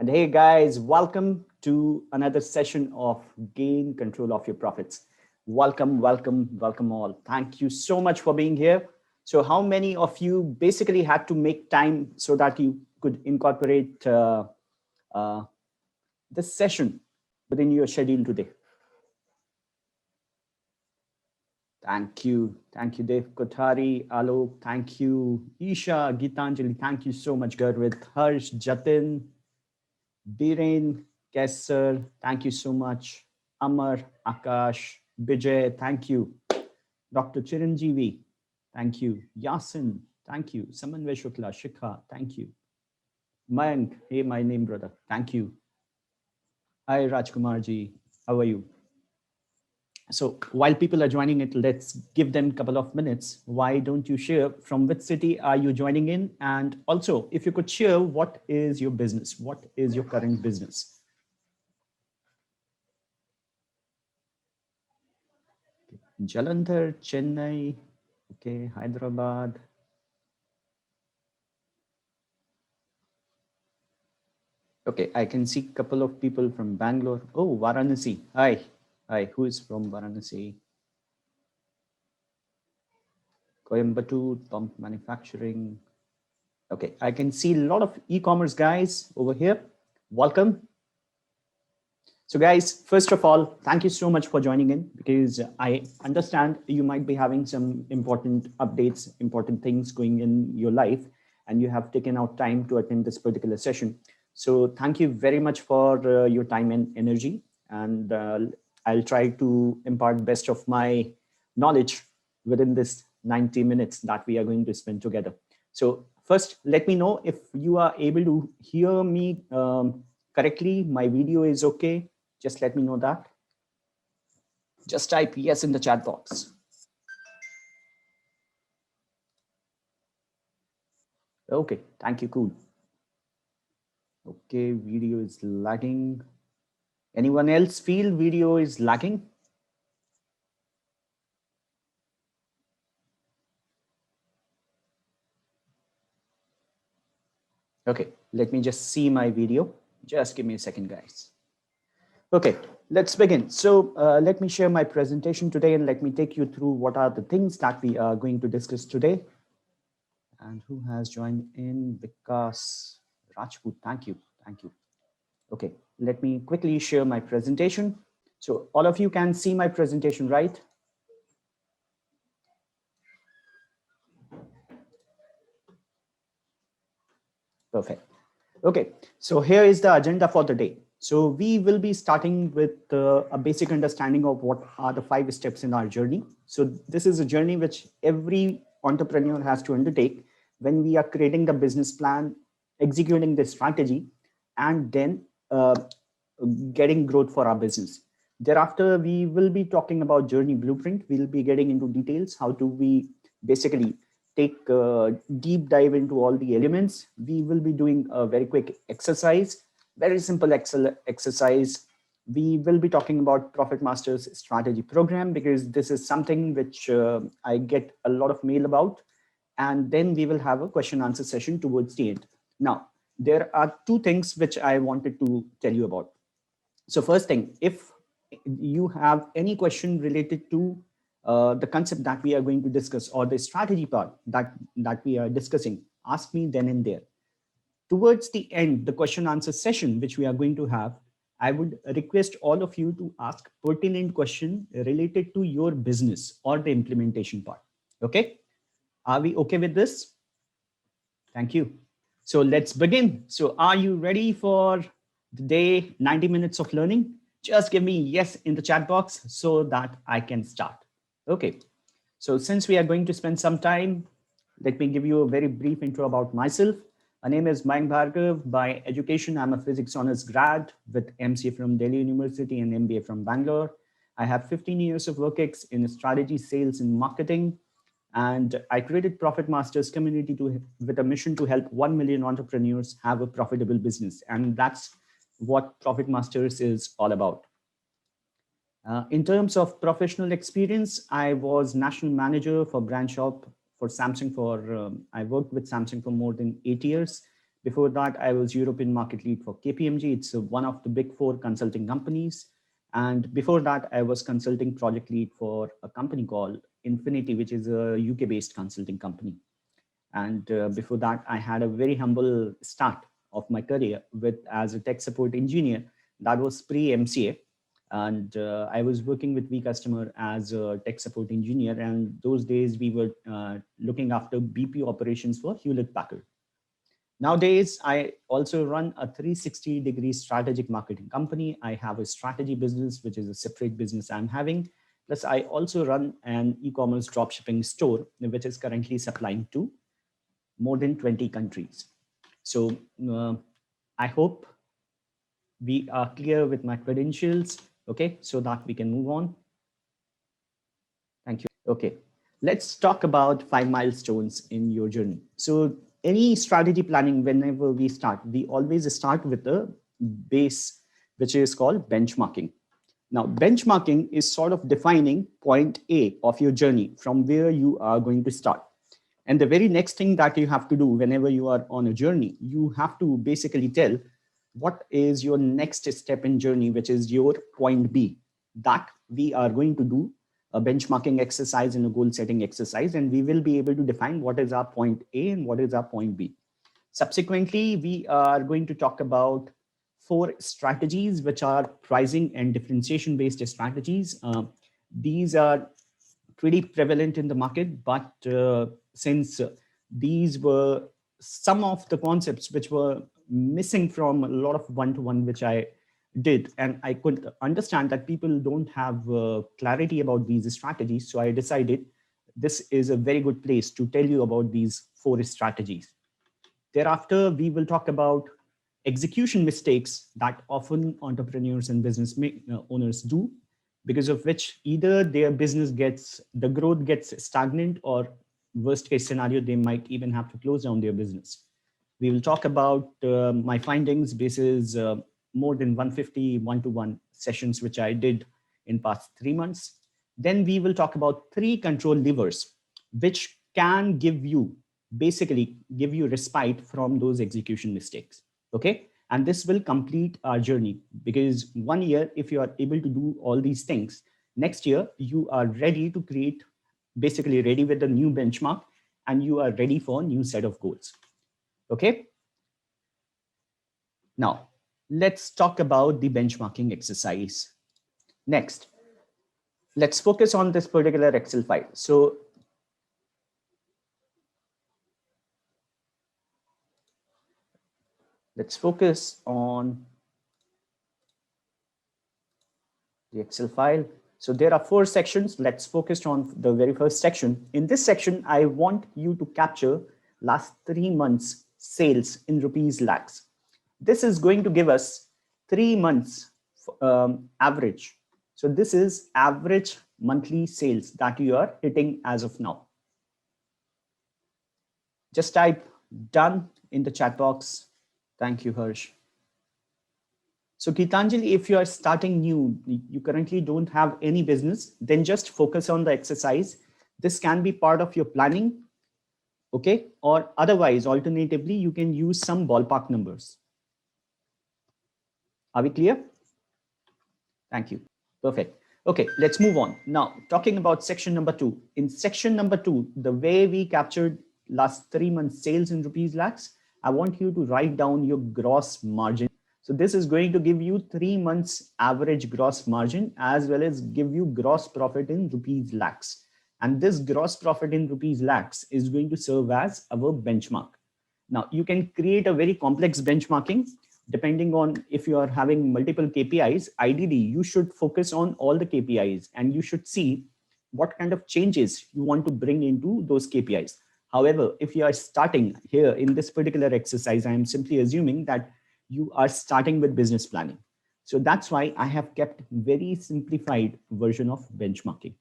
And hey guys, welcome to another session of Gain Control of Your Profits. Welcome, welcome, welcome all. Thank you so much for being here. So how many of you basically had to make time so that you could incorporate uh, this session within your schedule today? Thank you, Dev Kothari, Alok, thank you, Isha, Gitanjali, thank you so much, Garvit, Harsh, Jatin, Biren, Kesser, thank you so much. Amar, Akash, Bijay, thank you. Dr. Chiranjeevi, thank you. Yasin, thank you. Samanvay Shukla, Shikha, thank you. Mayank, hey, my name brother, thank you. Hi, Rajkumarji, how are you? So while people are joining it, let's give them a couple of minutes. Why don't you share from which city are you joining in? And also, if you could share, what is your business? What is your current business? Jalandhar, Chennai, okay, Hyderabad. Okay, I can see a couple of people from Bangalore. Oh, Varanasi. Hi. Hi, who is from Varanasi? Coimbatore, pump manufacturing. Okay, I can see a lot of e-commerce guys over here. Welcome. So guys, first of all, thank you so much for joining in, because I understand you might be having some important updates, important things going in your life, and you have taken out time to attend this particular session. So thank you very much for your time and energy. And I'll try to impart best of my knowledge within this 90 minutes that we are going to spend together. So first, let me know if you are able to hear me correctly. My video is okay. Just let me know that. Just type yes in the chat box. Okay, thank you, cool. Okay, video is lagging. Anyone else feel video is lagging? Okay, let me just see my video. Just give me a second, guys. Okay, let's begin. So let me share my presentation today, and let me take you through what are the things that we are going to discuss today. And who has joined in? Vikas Rajput, thank you, thank you. Okay, let me quickly share my presentation. So all of you can see my presentation, right? Perfect. Okay, so here is the agenda for the day. So we will be starting with a basic understanding of what are the 5 steps in our journey. So this is a journey which every entrepreneur has to undertake when we are creating the business plan, executing the strategy, and then getting growth for our business. Thereafter, we will be talking about journey blueprint. We'll be getting into details. How do we basically take a deep dive into all the elements? We will be doing a very quick exercise, very simple Excel exercise. We will be talking about Profit Masters strategy program, because this is something which I get a lot of mail about. And then we will have a question answer session towards the end. Now, there are 2 things which I wanted to tell you about. So first thing, if you have any question related to the concept that we are going to discuss, or the strategy part that we are discussing, ask me then and there. Towards the end, the question answer session, which we are going to have, I would request all of you to ask pertinent question related to your business or the implementation part. Okay. Are we okay with this? Thank you. So let's begin. So are you ready for the day, 90 minutes of learning? Just give me yes in the chat box so that I can start. Okay. So since we are going to spend some time, let me give you a very brief intro about myself. My name is Mayank Bhargav. By education, I'm a physics honors grad with MCA from Delhi University and MBA from Bangalore. I have 15 years of work in strategy, sales, and marketing. And I created Profit Masters community with a mission to help 1 million entrepreneurs have a profitable business. And that's what Profit Masters is all about. In terms of professional experience, I was national manager for brand shop for Samsung I worked with Samsung for more than 8 years. Before that, I was European market lead for KPMG. It's one of the big four consulting companies. And before that, I was consulting project lead for a company called Infinity, which is a UK-based consulting company. And before that, I had a very humble start of my career with as a tech support engineer. That was pre-MCA. And I was working with vCustomer as a tech support engineer. And those days we were looking after BP operations for Hewlett Packard. Nowadays, I also run a 360-degree strategic marketing company. I have a strategy business, which is a separate business I'm having. Plus, I also run an e-commerce dropshipping store, which is currently supplying to more than 20 countries. So I hope we are clear with my credentials, okay, so that we can move on. Thank you. Okay, let's talk about 5 milestones in your journey. So any strategy planning, whenever we start, we always start with a base, which is called benchmarking. Now, benchmarking is sort of defining point A of your journey from where you are going to start. And the very next thing that you have to do whenever you are on a journey, you have to basically tell what is your next step in journey, which is your point B. That we are going to do a benchmarking exercise and a goal setting exercise, and we will be able to define what is our point A and what is our point B. Subsequently, we are going to talk about 4 strategies, which are pricing and differentiation based strategies. These are pretty prevalent in the market, but since these were some of the concepts which were missing from a lot of one-to-one which I did, and I could understand that people don't have clarity about these strategies. So I decided this is a very good place to tell you about these 4 strategies. Thereafter, we will talk about execution mistakes that often entrepreneurs and business owners do, because of which either their business the growth gets stagnant, or worst case scenario, they might even have to close down their business. We will talk about my findings basis more than 150 one-to-one sessions, which I did in past 3 months. Then we will talk about 3 control levers, which can basically give you respite from those execution mistakes. Okay. And this will complete our journey, because 1 year, if you are able to do all these things, next year, you are ready to create, basically ready with a new benchmark, and you are ready for a new set of goals. Okay. Now, let's talk about the benchmarking exercise. Next, let's focus on this particular Excel file. So let's focus on the Excel file. So there are 4 sections. Let's focus on the very first section. In this section, I want you to capture last 3 months sales in rupees lakhs. This is going to give us 3 months average. So this is average monthly sales that you are hitting as of now. Just type done in the chat box. Thank you, Harsh. So Gitanjali, if you are starting new, you currently don't have any business, then just focus on the exercise. This can be part of your planning, okay? Or otherwise, alternatively, you can use some ballpark numbers. Are we clear? Thank you. Perfect. Okay, let's move on. Now, talking about section number 2. In section number 2, the way we captured last 3 months sales in rupees lakhs, I want you to write down your gross margin. So this is going to give you 3 months average gross margin, as well as give you gross profit in rupees lakhs. And this gross profit in rupees lakhs is going to serve as our benchmark. Now you can create a very complex benchmarking depending on if you are having multiple KPIs. Ideally, you should focus on all the KPIs and you should see what kind of changes you want to bring into those KPIs. However, if you are starting here in this particular exercise, I am simply assuming that you are starting with business planning. So that's why I have kept very simplified version of benchmarking.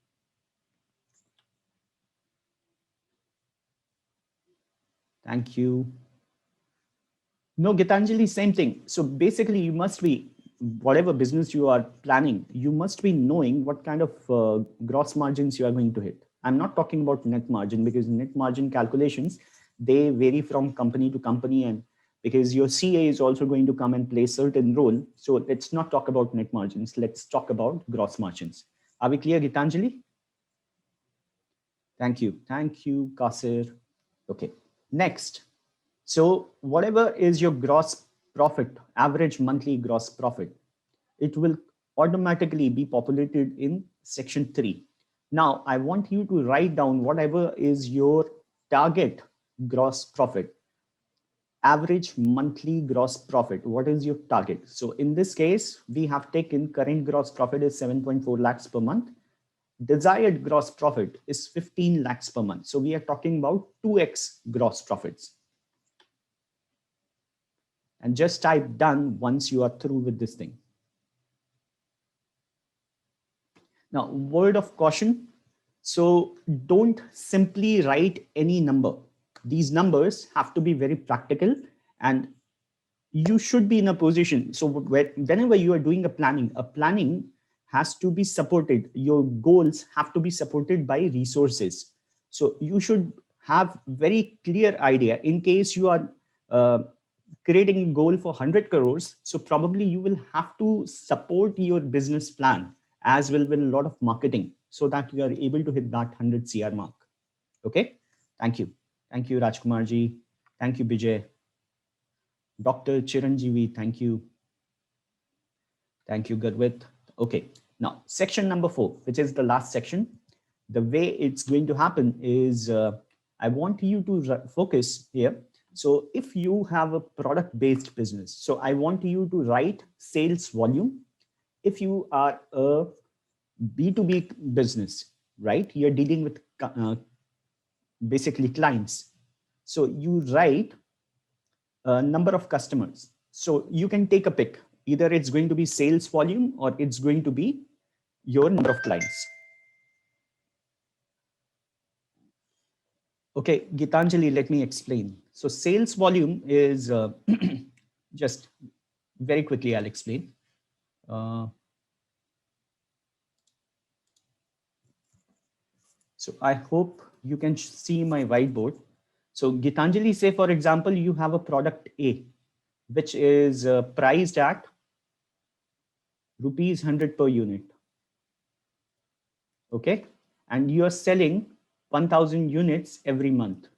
Thank you. No, Gitanjali, same thing. So basically you must be, whatever business you are planning, you must be knowing what kind of gross margins you are going to hit. I'm not talking about net margin, because net margin calculations, they vary from company to company, and because your CA is also going to come and play certain role. So let's not talk about net margins. Let's talk about gross margins. Are we clear, Gitanjali? Thank you. Thank you, Kasir. Okay, next. So whatever is your gross profit, average monthly gross profit, it will automatically be populated in section 3. Now, I want you to write down whatever is your target gross profit, average monthly gross profit. What is your target? So in this case, we have taken current gross profit is 7.4 lakhs per month. Desired gross profit is 15 lakhs per month. So we are talking about 2x gross profits. And just type done once you are through with this thing. Now, word of caution. So don't simply write any number. These numbers have to be very practical, and you should be in a position. So whenever you are doing a planning has to be supported. Your goals have to be supported by resources. So you should have very clear idea. In case you are creating a goal for 100 crores, so probably you will have to support your business plan as well with a lot of marketing so that you are able to hit that 100 CR mark. Okay, thank you. Thank you, Rajkumar ji. Thank you, Bijay. Dr. Chiranjeevi, thank you. Thank you, Gurvit. Okay, now section number 4, which is the last section. The way it's going to happen is I want you to focus here. So if you have a product-based business, so I want you to write sales volume. If you are a B2B business, right? You're dealing with basically clients. So you write a number of customers. So you can take a pick. Either it's going to be sales volume or it's going to be your number of clients. Okay, Gitanjali, let me explain. So sales volume is just very quickly, I'll explain. So I hope you can see my whiteboard. So Gitanjali, say for example, you have a product A, which is priced at rupees 100 per unit. Okay, and you're selling 1000 units every month.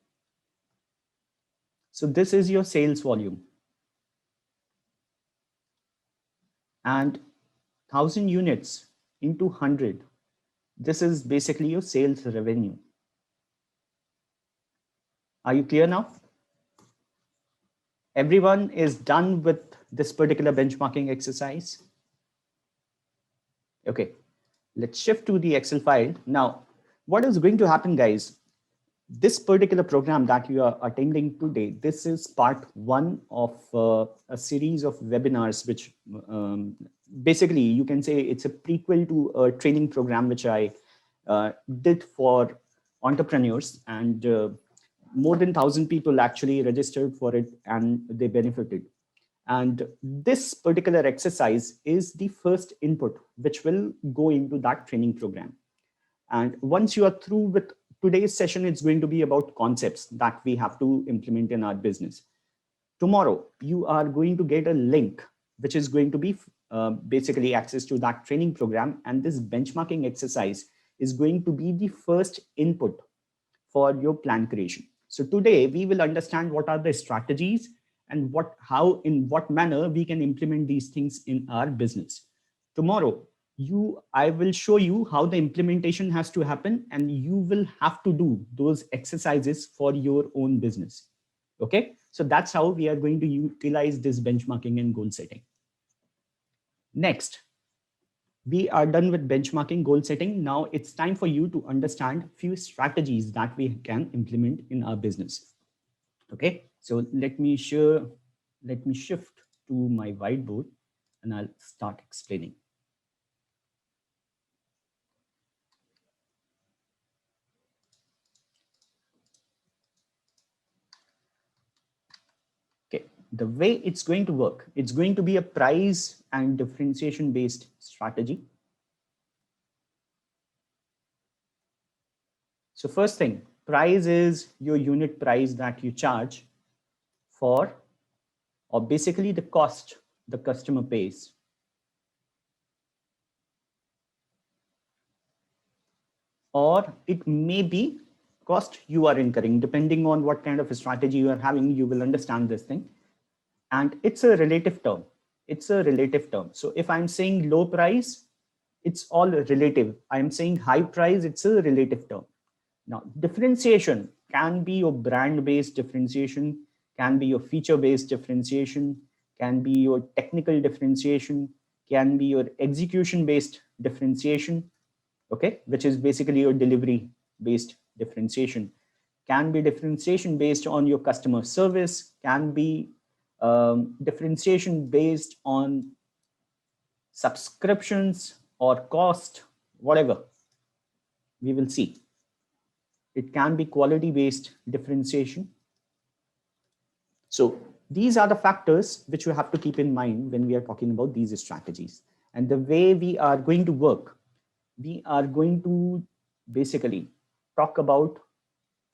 So this is your sales volume. And 1000 units into 100, this is basically your sales revenue. Are you clear now? Everyone is done with this particular benchmarking exercise? Okay, let's shift to the Excel file. Now, what is going to happen, guys? This particular program that you are attending today, this is part 1 of a series of webinars, which basically you can say it's a prequel to a training program, which I did for entrepreneurs, and more than 1,000 people actually registered for it and they benefited. And this particular exercise is the first input, which will go into that training program. And once you are through with today's session, it's going to be about concepts that we have to implement in our business. Tomorrow, you are going to get a link, which is going to be basically access to that training program. And this benchmarking exercise is going to be the first input for your plan creation. So today we will understand what are the strategies and in what manner we can implement these things in our business. Tomorrow, I will show you how the implementation has to happen, and you will have to do those exercises for your own business. Okay, so that's how we are going to utilize this benchmarking and goal setting. Next, we are done with benchmarking, goal setting. Now it's time for you to understand few strategies that we can implement in our business. Okay, so let me shift to my whiteboard and I'll start explaining. Okay, the way it's going to work, it's going to be a price and differentiation based strategy. So first thing, price is your unit price that you charge for or basically the cost the customer pays. Or it may be cost you are incurring, depending on what kind of a strategy you are having, you will understand this thing. And it's a relative term. It's a relative term. So if I'm saying low price, it's all relative. I'm saying high price, it's a relative term. Now, differentiation can be your brand-based differentiation, can be your feature-based differentiation, can be your technical differentiation, can be your execution-based differentiation, okay, which is basically your delivery-based differentiation, can be differentiation based on your customer service, can be differentiation based on subscriptions or cost, whatever. We will see. It can be quality-based differentiation. So these are the factors which you have to keep in mind when we are talking about these strategies. And the way we are going to work, we are going to basically talk about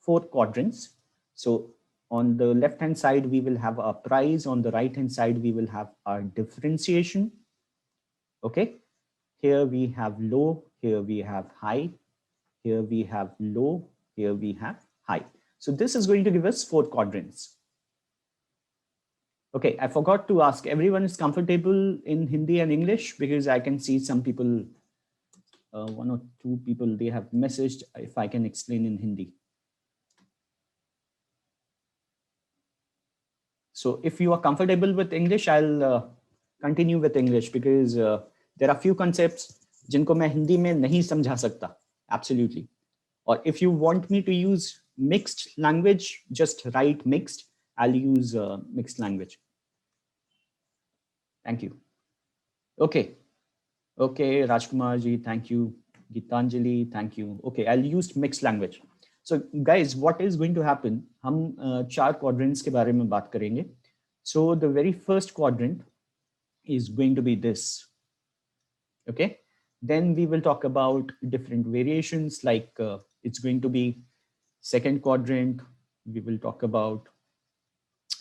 4 quadrants. So on the left-hand side, we will have our price. On the right-hand side, we will have our differentiation. Okay. Here we have low, here we have high, here we have low, here we have high. So this is going to give us 4 quadrants. Okay, I forgot to ask, everyone is comfortable in Hindi and English? Because I can see some people, 1 or 2 people, they have messaged if I can explain in Hindi. So if you are comfortable with English, I'll continue with English, because there are few concepts जिनको मैं हिंदी में नहीं समझा सकता, absolutely. Or if you want me to use mixed language, just write mixed. I'll use mixed language. Thank you. Okay. Okay, Rajkumar ji, thank you. Gitanjali, thank you. Okay, I'll use mixed language. So guys, what is going to happen? हम 4 quadrants के बारे में बात करेंगे. So the very first quadrant is going to be this. Okay. Then we will talk about different variations, like it's going to be second quadrant. We will talk about,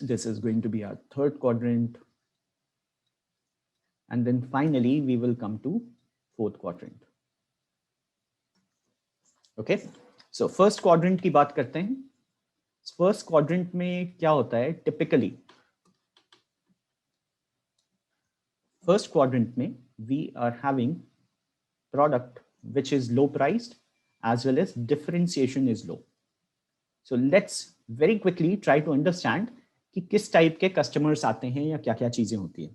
this is going to be our third quadrant. And then finally, we will come to fourth quadrant. Okay. So first quadrant की बात करते हैं. First quadrant में क्या होता है? Typically, first quadrant में we are having product which is low priced, as well as differentiation is low. So let's very quickly try to understand कि किस टाइप के customers आते हैं या क्या-क्या चीजें होती है.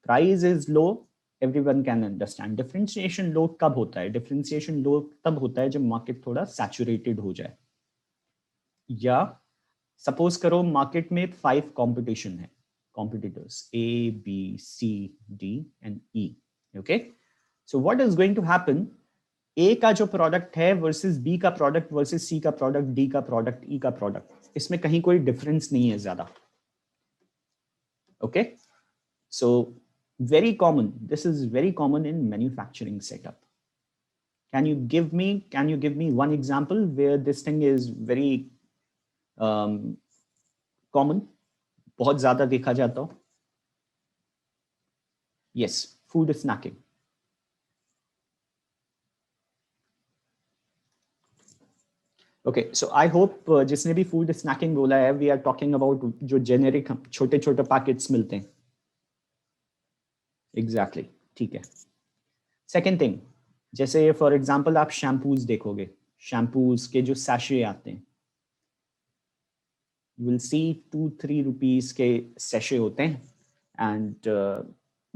Price is low, everyone can understand. Differentiation low कब होता है? Differentiation low तब होता है जब market थोड़ा saturated हो जाए. या suppose करो market में 5 competition है, competitors A, B, C, D and E. Okay. So what is going to happen? A का जो प्रोडक्ट है वर्सेस B का प्रोडक्ट वर्सेस C का प्रोडक्ट, D का प्रोडक्ट, E का प्रोडक्ट, इसमें कहीं कोई डिफरेंस नहीं है ज्यादा. Okay. So very common, this is very common in manufacturing setup. Can you give me one example where this thing is very common, बहुत ज्यादा देखा जाता हो? Yes, food snacking. Okay, so I hope जिसने भी food snacking बोला है, we are talking about जो generic छोटे-छोटे पैकेट्स मिलते हैं. Exactly, ठीक है. Second thing, जैसे फॉर एग्जाम्पल आप शैम्पूज देखोगे, शैम्पूज के जो सैशे आते हैं, you will see 2-3 रुपीस के सैशे होते हैं. एंड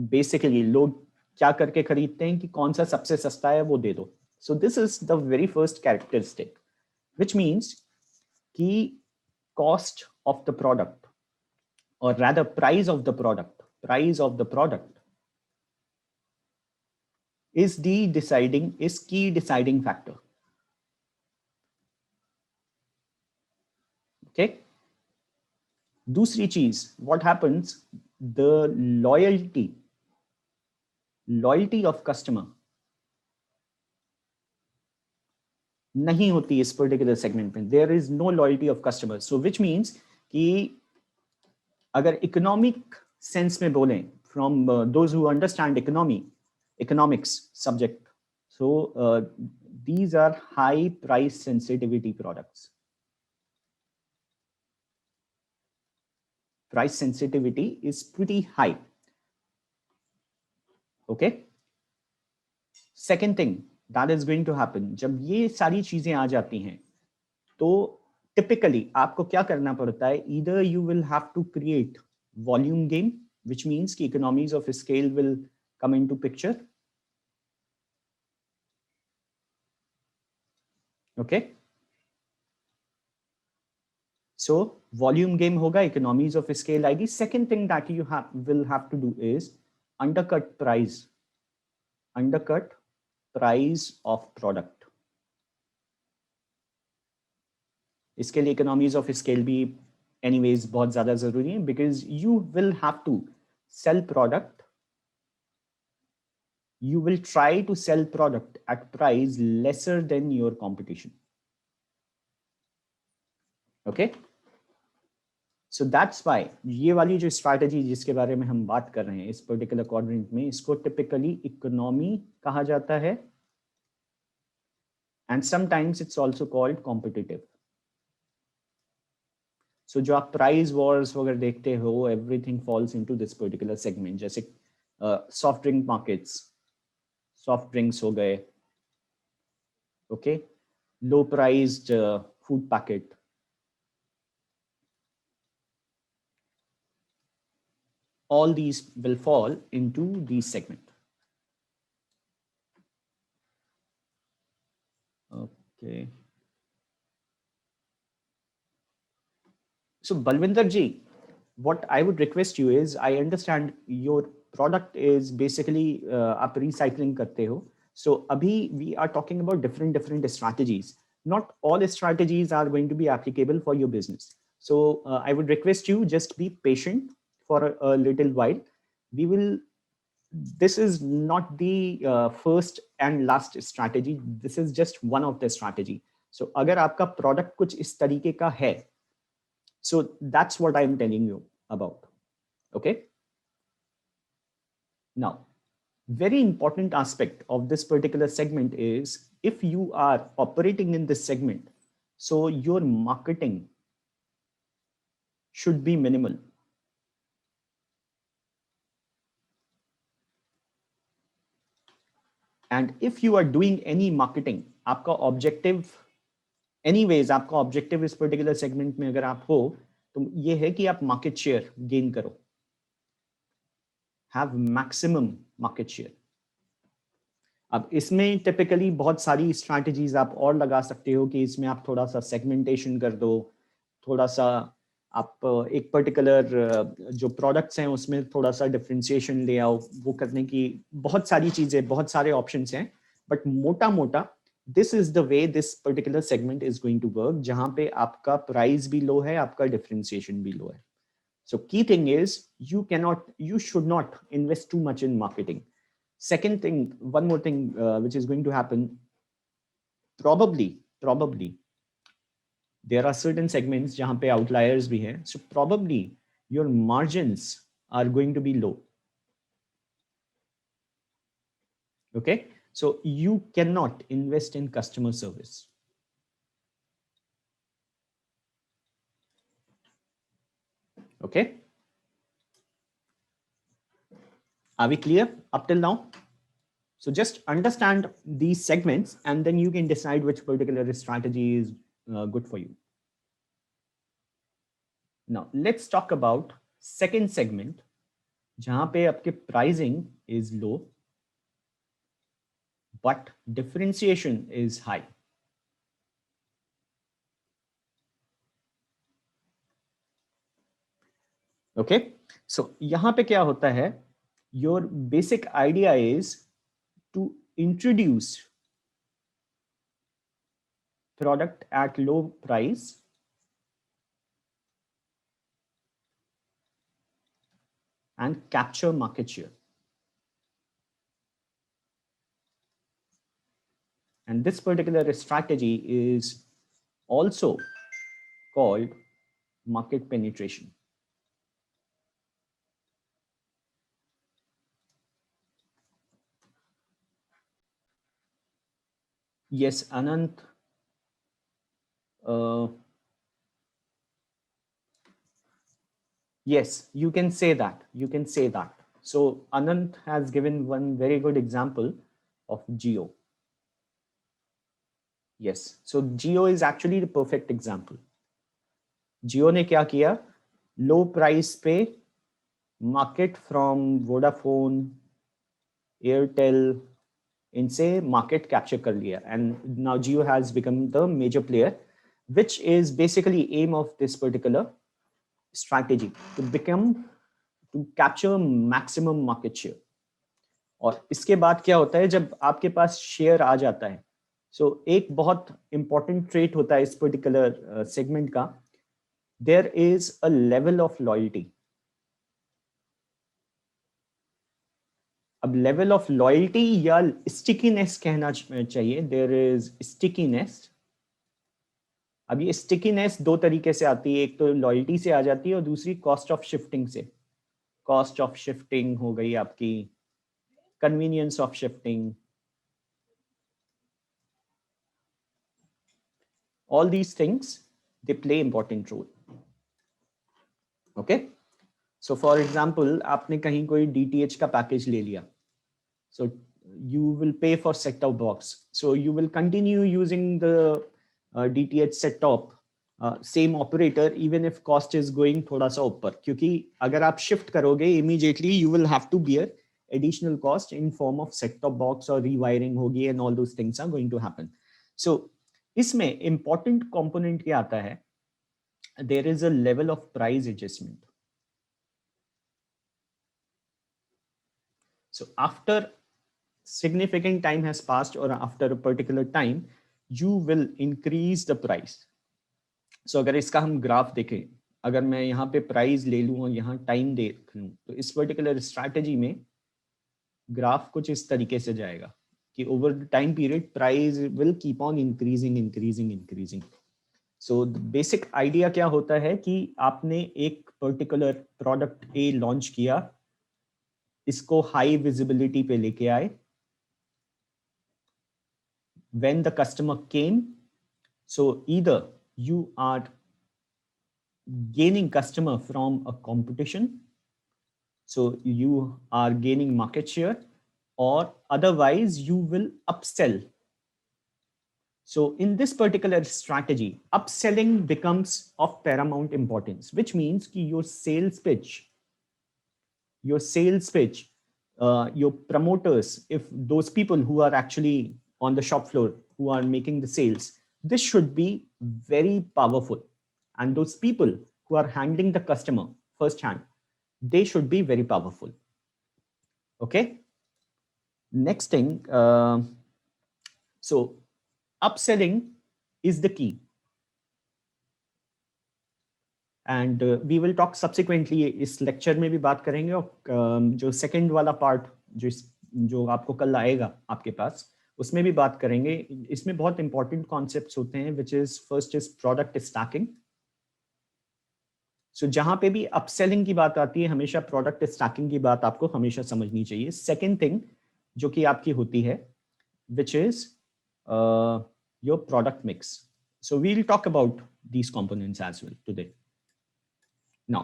बेसिकली लोग क्या करके खरीदते हैं कि कौन सा सबसे सस्ता है वो दे दो. सो this is the very first characteristic, which means कि cost of the product, or rather price of the product is key deciding factor. Okay. दूसरी चीज, what happens, the loyalty of customer नहीं होती इस पर्टिकुलर सेगमेंट में. There is no loyalty of customer. So which means कि अगर economic sense में बोलें, from those who understand economics subject, so these are high price sensitivity products. Price sensitivity is pretty high. Okay, second thing that is going to happen, जब ये सारी चीजें आ जाती हैं तो typically आपको क्या करना पड़ता है, either you will have to create volume game, which means कि economies of scale will come into picture. Okay, so volume game होगा, economies of scale आएगी. Second thing that you will have to do is undercut price of product. इसके लिए economies of scale भी anyways बहुत ज़्यादा ज़रूरी है, because you will have to sell product, you will try to sell product at price lesser than your competition. Okay, so that's why ये वाली जो strategy जिसके बारे में हम बात कर रहे हैं इस particular quadrant में, इसको typically economy कहा जाता है, and sometimes it's also called competitive. So जो आप प्राइस वॉर्स वगैरह देखते हो, everything falls into this particular segment, जैसे soft drink markets, soft drinks हो गए, okay, low priced food packet, all these will fall into these segment. Okay, so Balwinder ji, what I would request you is, I understand your product is basically आप recycling करते हो, so अभी we are talking about different strategies. Not all strategies are going to be applicable for your business, so I would request you just be patient for a little while. We will, this is not the first and last strategy, this is just one of the strategy. So अगर आपका product कुछ इस तरीके का है, so that's what I'm telling you about. Okay, now very important aspect of this particular segment is, if you are operating in this segment, so your marketing should be minimal. And if you are doing any marketing, आपका objective, anyways आपका objective इस particular segment में अगर आप हो, तो ये है कि आप market share gain करो, have maximum market share. अब इसमें टिपिकली बहुत सारी स्ट्रैटेजीज आप और लगा सकते हो, कि इसमें आप थोड़ा सा सेगमेंटेशन कर दो, थोड़ा सा आप एक पर्टिकुलर जो प्रोडक्ट्स हैं उसमें थोड़ा सा डिफरेंशिएशन ले आओ, वो करने की बहुत सारी चीजें, बहुत सारे ऑप्शंस हैं, बट मोटा मोटा this is the way this particular segment is going to work, जहां पे आपका प्राइस भी लो है, आपका डिफरेंशिएशन भी लो है. So key thing is, you should not invest too much in marketing. Second thing, one more thing which is going to happen, probably there are certain segments jahan pe outliers bhi hain, so probably your margins are going to be low. Okay, so you cannot invest in customer service. Okay, are we clear up till now? So just understand these segments and then you can decide which particular strategy is good for you. Now let's talk about second segment, जहां पे आपके pricing is low but differentiation is high. Okay, so यहाँ पे क्या होता है, your basic idea is to introduce product at low price and capture market share. And this particular strategy is also called market penetration. Yes, Anant. Yes, you can say that. You can say that. So Anant has given one very good example of Geo. Yes. So Geo is actually the perfect example. Geo ने क्या किया? Low price पे market from Vodafone, Airtel, इनसे market capture कर लिया, and now Jio has become the major player, which is basically aim of this particular strategy to capture maximum market share. और इसके बाद क्या होता है जब आपके पास शेयर आ जाता है, सो एक बहुत इंपॉर्टेंट ट्रेट होता है इस पर्टिकुलर सेगमेंट का, there is a level of loyalty. अब लेवल ऑफ लॉयल्टी या स्टिकीनेस कहना चाहिए, देयर इज स्टिकीनेस. अब ये स्टिकीनेस दो तरीके से आती है, एक तो लॉयल्टी से आ जाती है और दूसरी कॉस्ट ऑफ शिफ्टिंग से. कॉस्ट ऑफ शिफ्टिंग हो गई आपकी, convenience of shifting, all these things they play important role. Okay, so for example आपने कहीं कोई DTH का पैकेज ले लिया, so you will pay for set top box, so you will continue using the DTH set top same operator even if cost is going थोड़ा सा ऊपर, क्योंकि अगर आप शिफ्ट करोगे immediately you will have to bear additional cost in form of set top box और rewiring होगी, and all those things are going to happen. So इसमें important component क्या आता है, there is a level of price adjustment. So after significant time has passed or after a particular time, you will increase the price. So अगर इसका हम graph देखें, अगर मैं यहाँ पे प्राइस ले लूँ और यहाँ टाइम देख लूँ, तो इस पर्टिकुलर स्ट्रैटेजी में ग्राफ कुछ इस तरीके से जाएगा कि over the time period price will keep on increasing. So the basic idea क्या होता है कि आपने एक पर्टिकुलर प्रोडक्ट ए लॉन्च किया, इसको हाई विजिबिलिटी पे लेके आए, when the customer came, so either you are gaining customer from a competition, so you are gaining market share, or otherwise you will upsell. So in this particular strategy, upselling becomes of paramount importance, which means कि your sales pitch, your promoters, if those people who are actually on the shop floor who are making the sales, this should be very powerful, and those people who are handling the customer first hand, they should be very powerful. Okay, next thing, so upselling is the key, and we will talk subsequently. इस lecture में भी बात करेंगे, और जो second वाला part जो आपको कल आएगा आपके पास, उसमें भी बात करेंगे. इसमें बहुत इंपॉर्टेंट कॉन्सेप्ट्स होते हैं, which is first is product stacking. So जहां पे भी अपसेलिंग की बात आती है, हमेशा प्रोडक्ट स्टैकिंग की बात आपको हमेशा समझनी चाहिए. सेकेंड थिंग जो कि आपकी होती है, which is your product mix. So we will talk about these components as well today. Now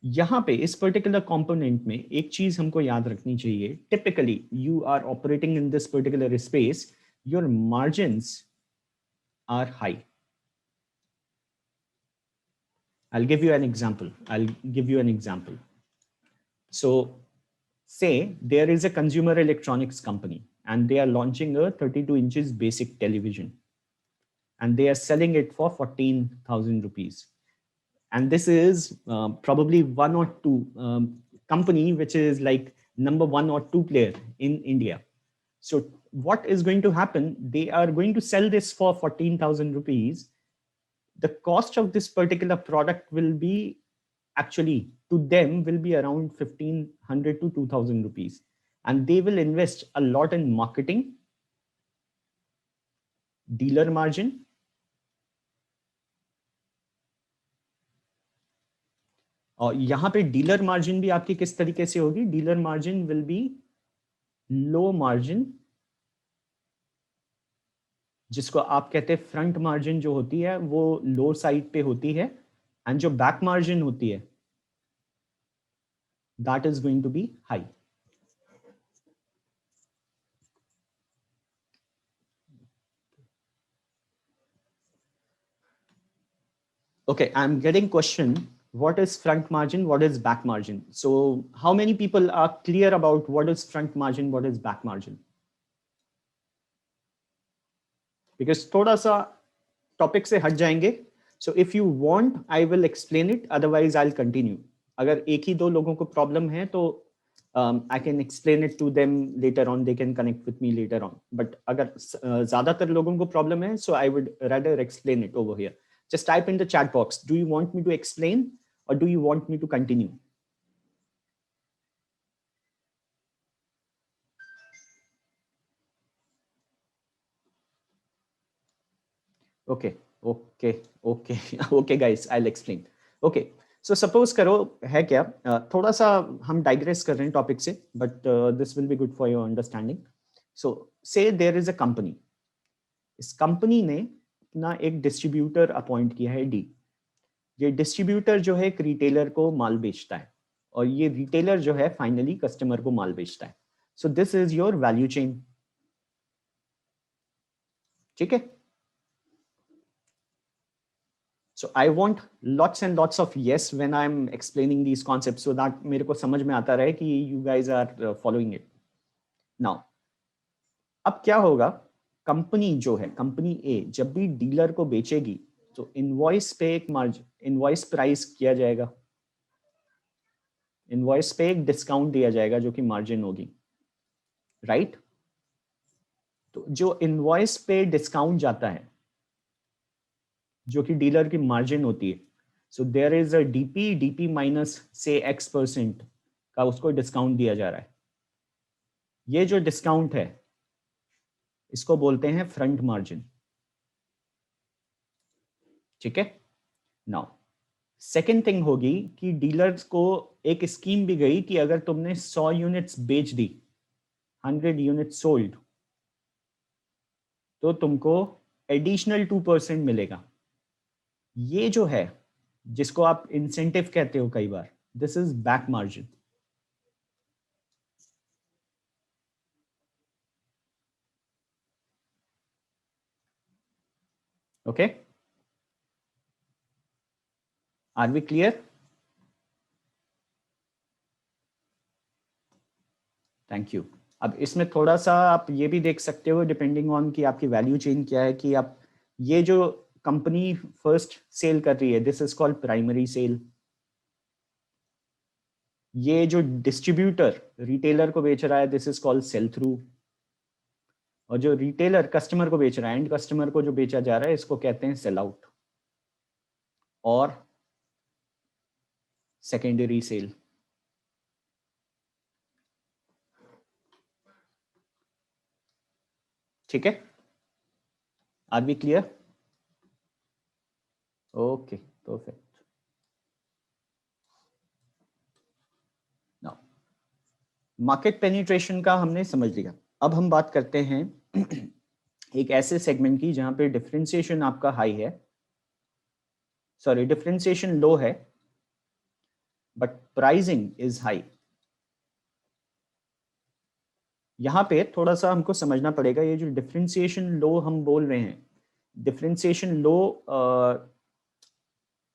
यहाँ पे इस पर्टिकुलर कंपोनेंट में एक चीज हमको याद रखनी चाहिए. Typically you are operating in this particular space, your margins are high. I'll give you an example. So say there is a consumer electronics company and they are launching a 32 inches basic television and they are selling it for 14,000 rupees. And this is probably one or two company which is like number 1 or 2 player in India. So what is going to happen? They are going to sell this for 14,000 rupees. The cost of this particular product will be actually to them will be around 1,500 to 2,000 rupees. And they will invest a lot in marketing, dealer margin, और यहाँ पे dealer margin भी आपकी किस तरीके से होगी? Dealer margin will be low margin जिसको आप कहते हैं फ्रंट मार्जिन जो होती है वो लो साइड पे होती है, एंड जो बैक मार्जिन होती है that is going to be high. Okay, I'm getting question. What is front margin? What is back margin? So how many people are clear about what is front margin? What is back margin? Because थोड़ा सा topic से हट जाएंगे. So if you want, I will explain it. Otherwise, I'll continue. अगर एक ही दो लोगों को प्रॉब्लम है तो I can explain it to them later on. They can connect with me later on. But अगर ज्यादातर लोगों को प्रॉब्लम है, so I would rather explain it over here. Just type in the chat box. Do you want me to explain or do you want me to continue? Okay, okay, okay, okay, guys. I'll explain. Okay. So suppose करो है क्या, थोड़ा सा हम digress कर रहे हैं topic से, but this will be good for your understanding. So say there is a company. इस कंपनी ने अपना एक डिस्ट्रीब्यूटर अपॉइंट किया है डी. ये डिस्ट्रीब्यूटर जो है एक रिटेलर को माल बेचता है और ये रिटेलर जो है फाइनली कस्टमर को माल बेचता है. So this is your value chain. ठीक है. So I want lots and lots of yes when I'm explaining these concepts so that मेरे को समझ में आता रहे कि you guys are following it. Now, अब क्या होगा, कंपनी जो है कंपनी ए जब भी डीलर को बेचेगी तो इनवॉइस पे एक मार्जिन, इनवॉइस प्राइस किया जाएगा, इनवॉइस पे एक डिस्काउंट दिया जाएगा जो कि मार्जिन होगी, राइट? तो जो इनवॉइस पे डिस्काउंट जाता है जो कि डीलर की मार्जिन होती है, so there is a DP, DP minus से X% का उसको डिस्काउंट दिया जा रहा है. ये जो डिस्काउंट है इसको बोलते हैं फ्रंट मार्जिन. ठीक है. नाउ सेकेंड थिंग होगी कि डीलर्स को एक स्कीम भी गई कि अगर तुमने 100 यूनिट्स बेच दी, 100 यूनिट्स सोल्ड, तो तुमको एडिशनल 2% मिलेगा. ये जो है जिसको आप इंसेंटिव कहते हो कई बार, this is back margin. Okay, are we clear? Thank you. अब इसमें थोड़ा सा आप ये भी देख सकते हो डिपेंडिंग ऑन कि आपकी वैल्यू चेन क्या है, कि आप ये जो कंपनी फर्स्ट सेल कर रही है this is called primary sale. ये जो डिस्ट्रीब्यूटर रिटेलर को बेच रहा है this is called sale through. और जो रिटेलर कस्टमर को बेच रहा है, एंड कस्टमर को जो बेचा जा रहा है, इसको कहते हैं सेल आउट और सेकेंडरी सेल. ठीक है, are we clear? Okay, perfect. Now market penetration का हमने समझ लिया. अब हम बात करते हैं एक ऐसे सेगमेंट की जहां पे डिफरेंशिएशन आपका हाई है, सॉरी डिफरेंशिएशन लो है बट प्राइसिंग इज हाई. यहां पे थोड़ा सा हमको समझना पड़ेगा, ये जो डिफरेंशिएशन लो हम बोल रहे हैं, डिफरेंशिएशन लो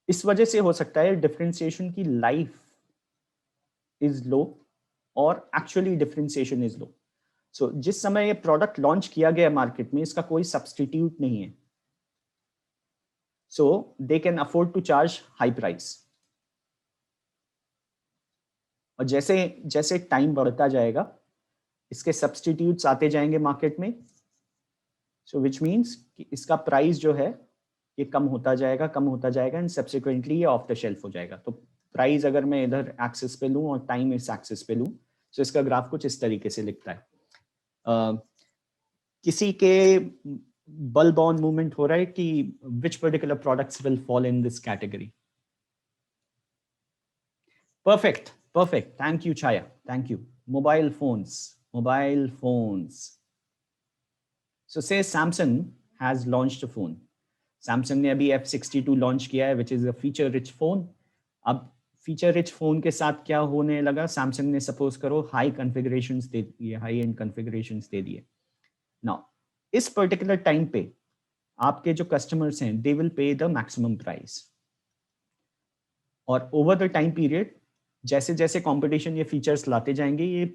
इस वजह से हो सकता है डिफरेंशिएशन की लाइफ इज लो और एक्चुअली डिफरेंशिएशन इज लो. सो जिस समय ये प्रोडक्ट लॉन्च किया गया मार्केट में, इसका कोई सब्सटीट्यूट नहीं है, so they can afford to charge high price. और जैसे जैसे टाइम बढ़ता जाएगा इसके सब्सटीट्यूट्स आते जाएंगे मार्केट में, सो विच मीन्स कि इसका प्राइस जो है ये कम होता जाएगा, कम होता जाएगा, एंड सब्सिक्वेंटली ये ऑफ द शेल्फ हो जाएगा. तो प्राइस अगर मैं इधर एक्सिस पे लूं और टाइम इस एक्सिस पे लूं, तो इसका ग्राफ कुछ इस तरीके से लिखता है. किसी के बल्ब ऑन मूवमेंट हो रहा है कि which particular products will fall in this category. Perfect, perfect. Thank you, Chaya. Thank you. Mobile phones. Mobile phones. So say Samsung has launched a phone. Samsung ने अभी F62 लॉन्च किया है, which is a feature rich phone. अब feature rich phone के साथ क्या होने लगा, सैमसंग ने सपोज करो हाई कॉन्फ़िगरेशंस दे दिए, हाई एंड कॉन्फ़िगरेशंस दे दिए. नाउ इस पर्टिकुलर टाइम पे आपके जो कस्टमर्स हैं they will pay the maximum price. और ओवर द टाइम पीरियड जैसे जैसे कंपटीशन ये फीचर्स लाते जाएंगे, ये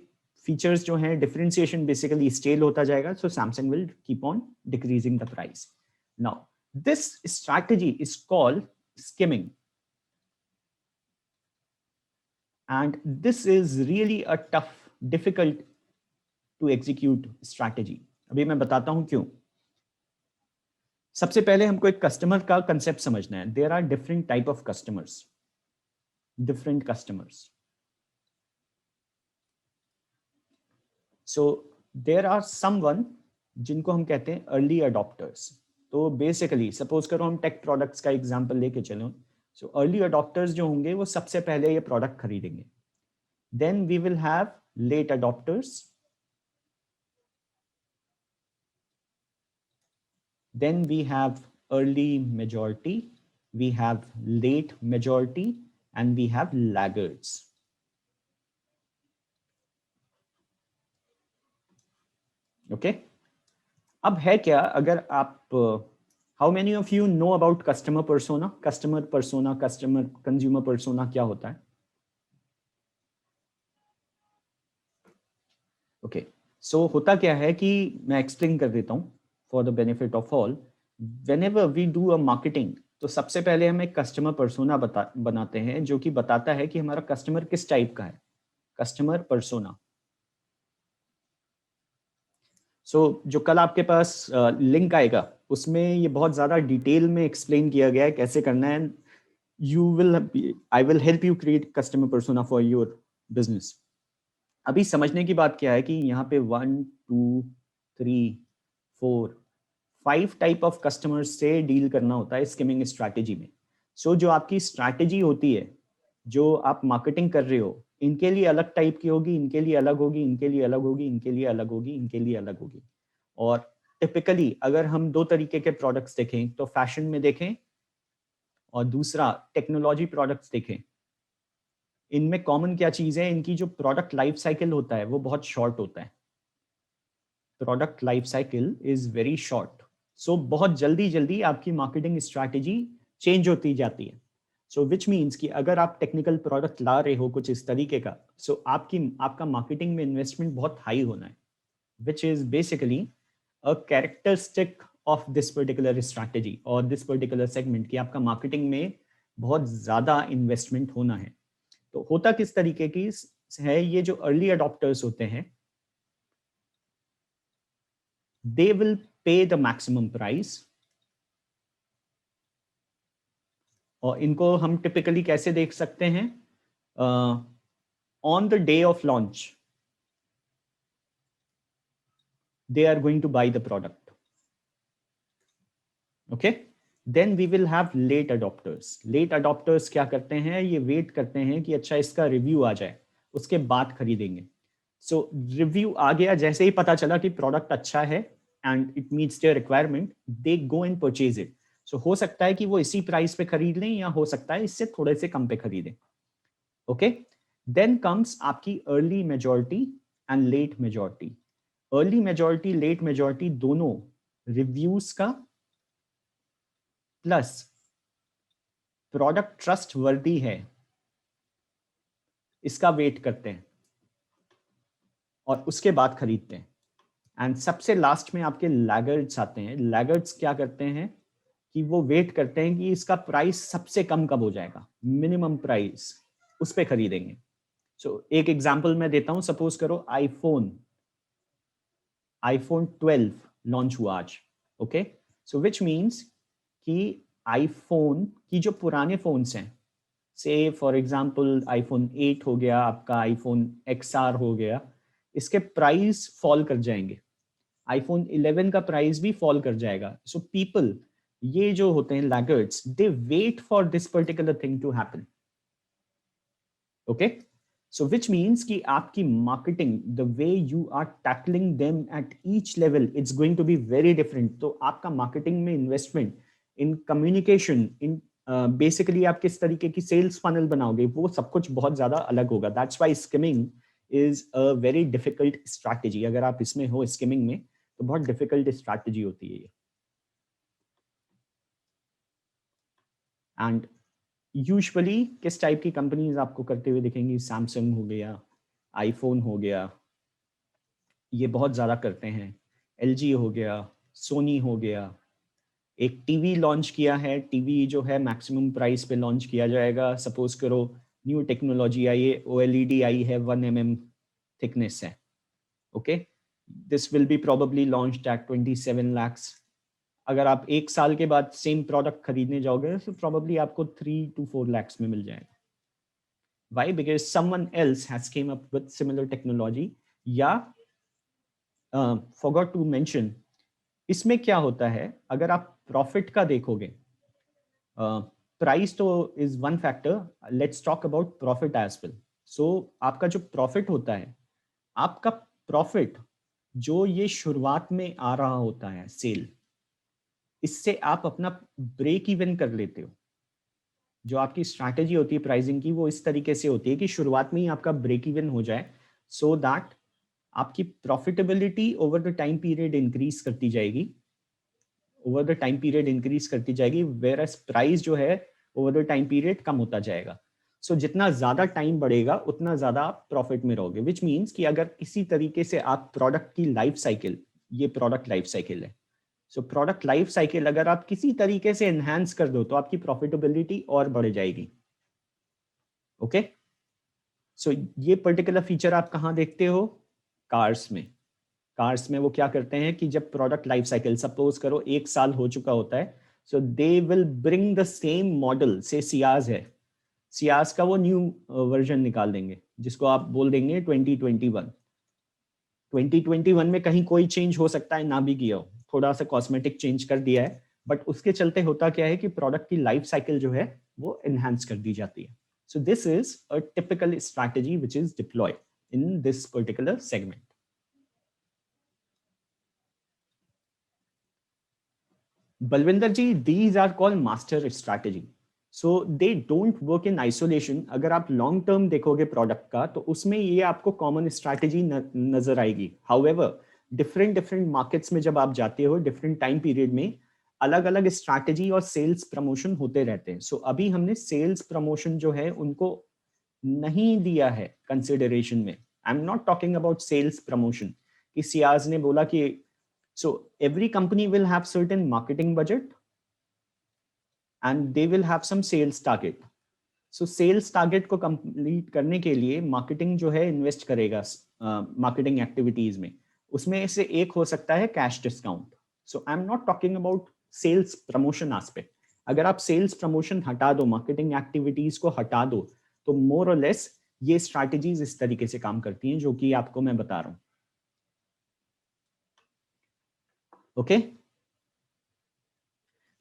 फीचर्स जो हैं डिफरेंशिएशन बेसिकली स्केल होता जाएगा. सो Samsung will keep on decreasing the price. Now this strategy is called skimming, and this is really a tough, difficult to execute strategy. अभी मैं बताता हूं क्यों. सबसे पहले हमको एक कस्टमर का कंसेप्ट समझना है. There are different type of customers, different customers. So there are someone जिनको हम कहते हैं early adopters. तो बेसिकली सपोज करो हम टेक प्रोडक्ट्स का एग्जांपल लेके चलो. सो अर्ली अडॉप्टर्स जो होंगे वो सबसे पहले ये प्रोडक्ट खरीदेंगे. Then we will have late adopters, then we have early majority, we have late majority, and we have laggards. Okay, अब है क्या, अगर आप how many of you know about customer persona? Customer persona, customer consumer persona क्या होता है? Okay, सो होता क्या है कि मैं एक्सप्लेन कर देता हूं for the benefit of all. Whenever we do a marketing, तो सबसे पहले हम एक कस्टमर पर्सोना बनाते हैं जो कि बताता है कि हमारा कस्टमर किस टाइप का है. Customer persona. सो जो कल आपके पास लिंक आएगा उसमें ये बहुत ज़्यादा डिटेल में एक्सप्लेन किया गया है कैसे करना है. I will help you create customer persona for your business. अभी समझने की बात क्या है कि यहाँ पे 1 2 3 4 5 टाइप ऑफ कस्टमर्स से डील करना होता है स्किमिंग स्ट्रैटेजी में. सो जो आपकी स्ट्रैटेजी होती है, जो आप मार्केटिंग कर रहे हो, इनके लिए अलग टाइप की होगी, इनके लिए अलग होगी, इनके लिए अलग होगी, इनके लिए अलग होगी, इनके लिए अलग होगी. और टिपिकली अगर हम दो तरीके के प्रोडक्ट्स देखें तो फैशन में देखें और दूसरा टेक्नोलॉजी प्रोडक्ट्स देखें, इनमें कॉमन क्या चीज है, इनकी जो प्रोडक्ट लाइफ साइकिल होता है वो बहुत शॉर्ट होता है. Product life cycle is very short. So बहुत जल्दी जल्दी आपकी मार्केटिंग स्ट्रैटेजी चेंज होती जाती है. सो विच मीन्स कि अगर आप टेक्निकल प्रोडक्ट ला रहे हो कुछ इस तरीके का, सो आपका मार्केटिंग में इन्वेस्टमेंट बहुत हाई होना है, which is basically a characteristic of this particular strategy और दिस पर्टिकुलर सेगमेंट, कि आपका मार्केटिंग में बहुत ज्यादा इन्वेस्टमेंट होना है. तो होता किस तरीके की है, ये जो अर्ली अडॉप्टर्स होते हैं they will pay the maximum price. और इनको हम टिपिकली कैसे देख सकते हैं, on the day of launch they are going to buy the product. Okay, then we will have late adopters. Late adopters क्या करते हैं, ये वेट करते हैं कि अच्छा इसका रिव्यू आ जाए उसके बाद खरीदेंगे. सो रिव्यू आ गया, जैसे ही पता चला कि प्रोडक्ट अच्छा है and it meets their requirement, they go and purchase it. So हो सकता है कि वो इसी प्राइस पे खरीद लें या हो सकता है इससे थोड़े से कम पे खरीदें. ओके, देन कम्स आपकी early majority and late majority. Early majority, late majority दोनों रिव्यूज का प्लस प्रोडक्ट ट्रस्ट वर्दी है इसका वेट करते हैं और उसके बाद खरीदते हैं. एंड सबसे लास्ट में आपके लैगर्ड्स आते हैं. लैगर्ड्स क्या करते हैं कि वो वेट करते हैं कि इसका प्राइस सबसे कम कब हो जाएगा, मिनिमम प्राइस, उस पे खरीदेंगे. सो एक एग्जांपल मैं देता हूं. सपोज करो आईफोन 12 लॉन्च हुआ आज. ओके, सो विच मीन्स कि आईफोन की जो पुराने फोन्स हैं, से फॉर एग्जांपल आईफोन 8 हो गया, आपका आईफोन XR हो गया, इसके प्राइस फॉल कर जाएंगे. आईफोन 11 का प्राइस भी फॉल कर जाएगा. सो पीपल, ये जो होते हैं laggards, they wait for this particular thing to happen. Okay, So which means कि आपकी marketing, the way you are tackling them at each level, it's going to be very different. तो आपका marketing में investment in communication, in basically आप किस तरीके की sales funnel बनाओगे, वो सब कुछ बहुत ज़्यादा अलग होगा. That's why skimming is a very difficult strategy. अगर आप इसमें हो skimming में, तो बहुत difficult strategy होती है ये. And यूजुअली किस टाइप की कंपनीज आपको करते हुए दिखेंगी? सैमसंग हो गया, आईफोन हो गया, ये बहुत ज़्यादा करते हैं. एलजी हो गया, सोनी हो गया. एक टीवी लॉन्च किया है, टीवी जो है मैक्सिमम प्राइस पे लॉन्च किया जाएगा. सपोज करो न्यू टेक्नोलॉजी आई है, ओएलईडी आई है, 1 mm थिकनेस है. Okay, this will be probably launched at 27 lakhs. अगर आप एक साल के बाद सेम प्रोडक्ट खरीदने जाओगे तो प्रोबेबली आपको 3 to 4 lakhs में मिल जाएगा. Why? Because someone else has came up with similar technology. या forgot to mention, इसमें क्या होता है, अगर आप प्रॉफिट का देखोगे, प्राइस तो is one factor, let's talk about profit as well. So आपका जो प्रॉफिट होता है, आपका प्रॉफिट जो ये शुरुआत में आ रहा होता है सेल, इससे आप अपना ब्रेक इवन कर लेते हो. जो आपकी स्ट्रैटेजी होती है प्राइसिंग की, वो इस तरीके से होती है कि शुरुआत में ही आपका ब्रेक इवन हो जाए, सो दैट आपकी profitability over the time period increase करती जाएगी. Over the time period increase करती जाएगी, वेयर एज प्राइस जो है ओवर द टाइम पीरियड कम होता जाएगा. सो जितना ज्यादा टाइम बढ़ेगा उतना ज्यादा आप प्रॉफिट में रहोगे. विच मीन्स कि अगर इसी तरीके से आप प्रोडक्ट की लाइफ साइकिल, ये प्रोडक्ट लाइफ साइकिल है, सो प्रोडक्ट लाइफ साइकिल अगर आप किसी तरीके से एनहांस कर दो तो आपकी प्रॉफिटेबिलिटी और बढ़ जाएगी. ओके, सो ये पर्टिकुलर फीचर आप कहाँ देखते हो? कार्स में. कार्स में वो क्या करते हैं कि जब प्रोडक्ट लाइफ साइकिल सपोज करो 1 साल हो चुका होता है, so they will bring the same model. Say Ciaz है, सियाज का वो न्यू वर्जन निकाल देंगे जिसको आप बोल देंगे 2021. 2021 में कहीं कोई चेंज हो सकता है, ना भी किया हो, थोड़ा सा कॉस्मेटिक चेंज कर दिया है, बट उसके चलते होता क्या है कि प्रोडक्ट की लाइफ साइकिल जो है वो एनहांस कर दी जाती है. So this is a typical strategy which is deployed in this particular segment. Balwinder ji, these are called master strategy. So they don't work in isolation. अगर आप लॉन्ग टर्म देखोगे प्रोडक्ट का, तो उसमें ये आपको कॉमन स्ट्रैटेजी नजर आएगी. हाउएवर डिफरेंट मार्केट्स में जब आप जाते हो, डिफरेंट टाइम पीरियड में अलग अलग स्ट्रैटेजी और सेल्स प्रमोशन होते रहते हैं. सो अभी हमने सेल्स प्रमोशन जो है उनको नहीं दिया है कंसिडरेशन में. I am not talking about sales promotion कि सियाज ने बोला कि so every company will have certain marketing budget and they will have some sales target. So sales target को complete करने के लिए marketing जो है invest करेगा marketing activities में. उसमें से एक हो सकता है cash discount. So I'm not talking about sales promotion aspect. अगर आप sales promotion हटा दो, marketing activities को हटा दो, तो more or less ये strategies इस तरीके से काम करती हैं जो कि आपको मैं बता रहा हूँ. ओके,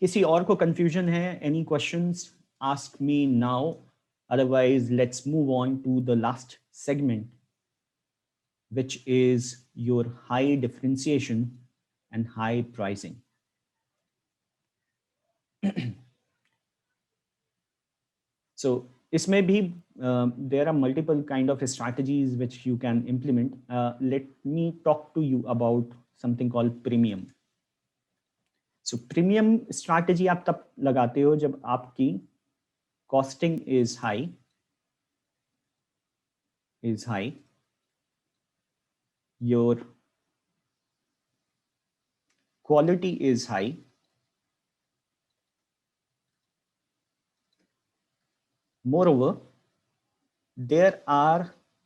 किसी और को कंफ्यूजन है? Any questions? Ask me now, otherwise let's move on to the last segment which is your high differentiation and high pricing. So इसमें भी there are multiple kind of strategies which you can implement. Let me talk to you about something called premium. So premium strategy आप तब लगाते हो जब आपकी costing is high, your quality is high, moreover there are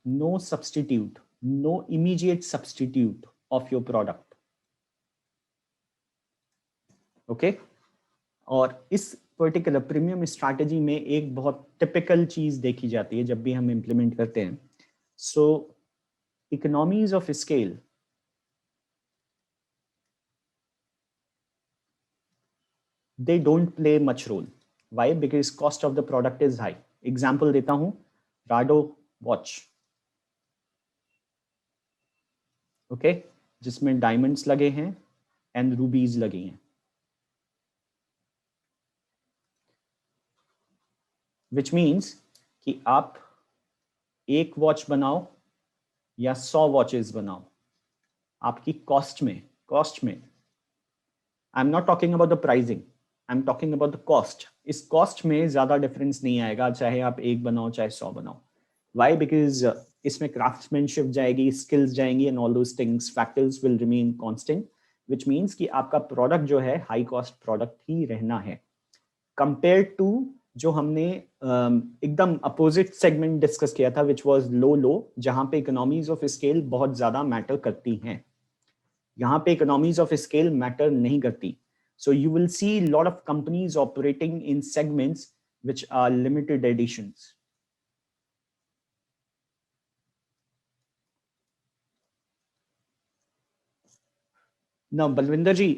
no substitute, no immediate substitute of your product. Okay, और इस particular premium strategy में एक बहुत टिपिकल चीज देखी जाती है जब भी हम इंप्लीमेंट करते हैं. So economies of scale, they don't play much role. Why? Because cost of the product is high. Example देता हूं, राडो वॉच. ओके, जिसमें डायमंड्स लगे हैं एंड रूबीज लगे हैं, विच मीन्स कि आप एक वॉच बनाओ या 100 वॉचेस बनाओ, आपकी कॉस्ट में I am not talking about the pricing, I am talking about the cost. इस कॉस्ट में ज्यादा डिफरेंस नहीं आएगा, चाहे आप एक बनाओ चाहे 100 बनाओ। वाई? बिकॉज इसमें क्राफ्ट्समैनशिप जाएगी, स्किल्स जाएंगी, and all those things, factors will remain constant, which means कि आपका प्रोडक्ट जो है हाई कॉस्ट प्रोडक्ट ही रहना है, कंपेयर टू जो हमने एकदम अपोजिट सेगमेंट डिस्कस किया था, विच वाज लो, जहां पे इकोनॉमीज ऑफ स्केल बहुत ज्यादा मैटर करती हैं। यहाँ पे इकोनॉमीज ऑफ स्केल मैटर नहीं करती। So you will see a lot of companies operating in segments which are limited editions. Now, Balwinder ji,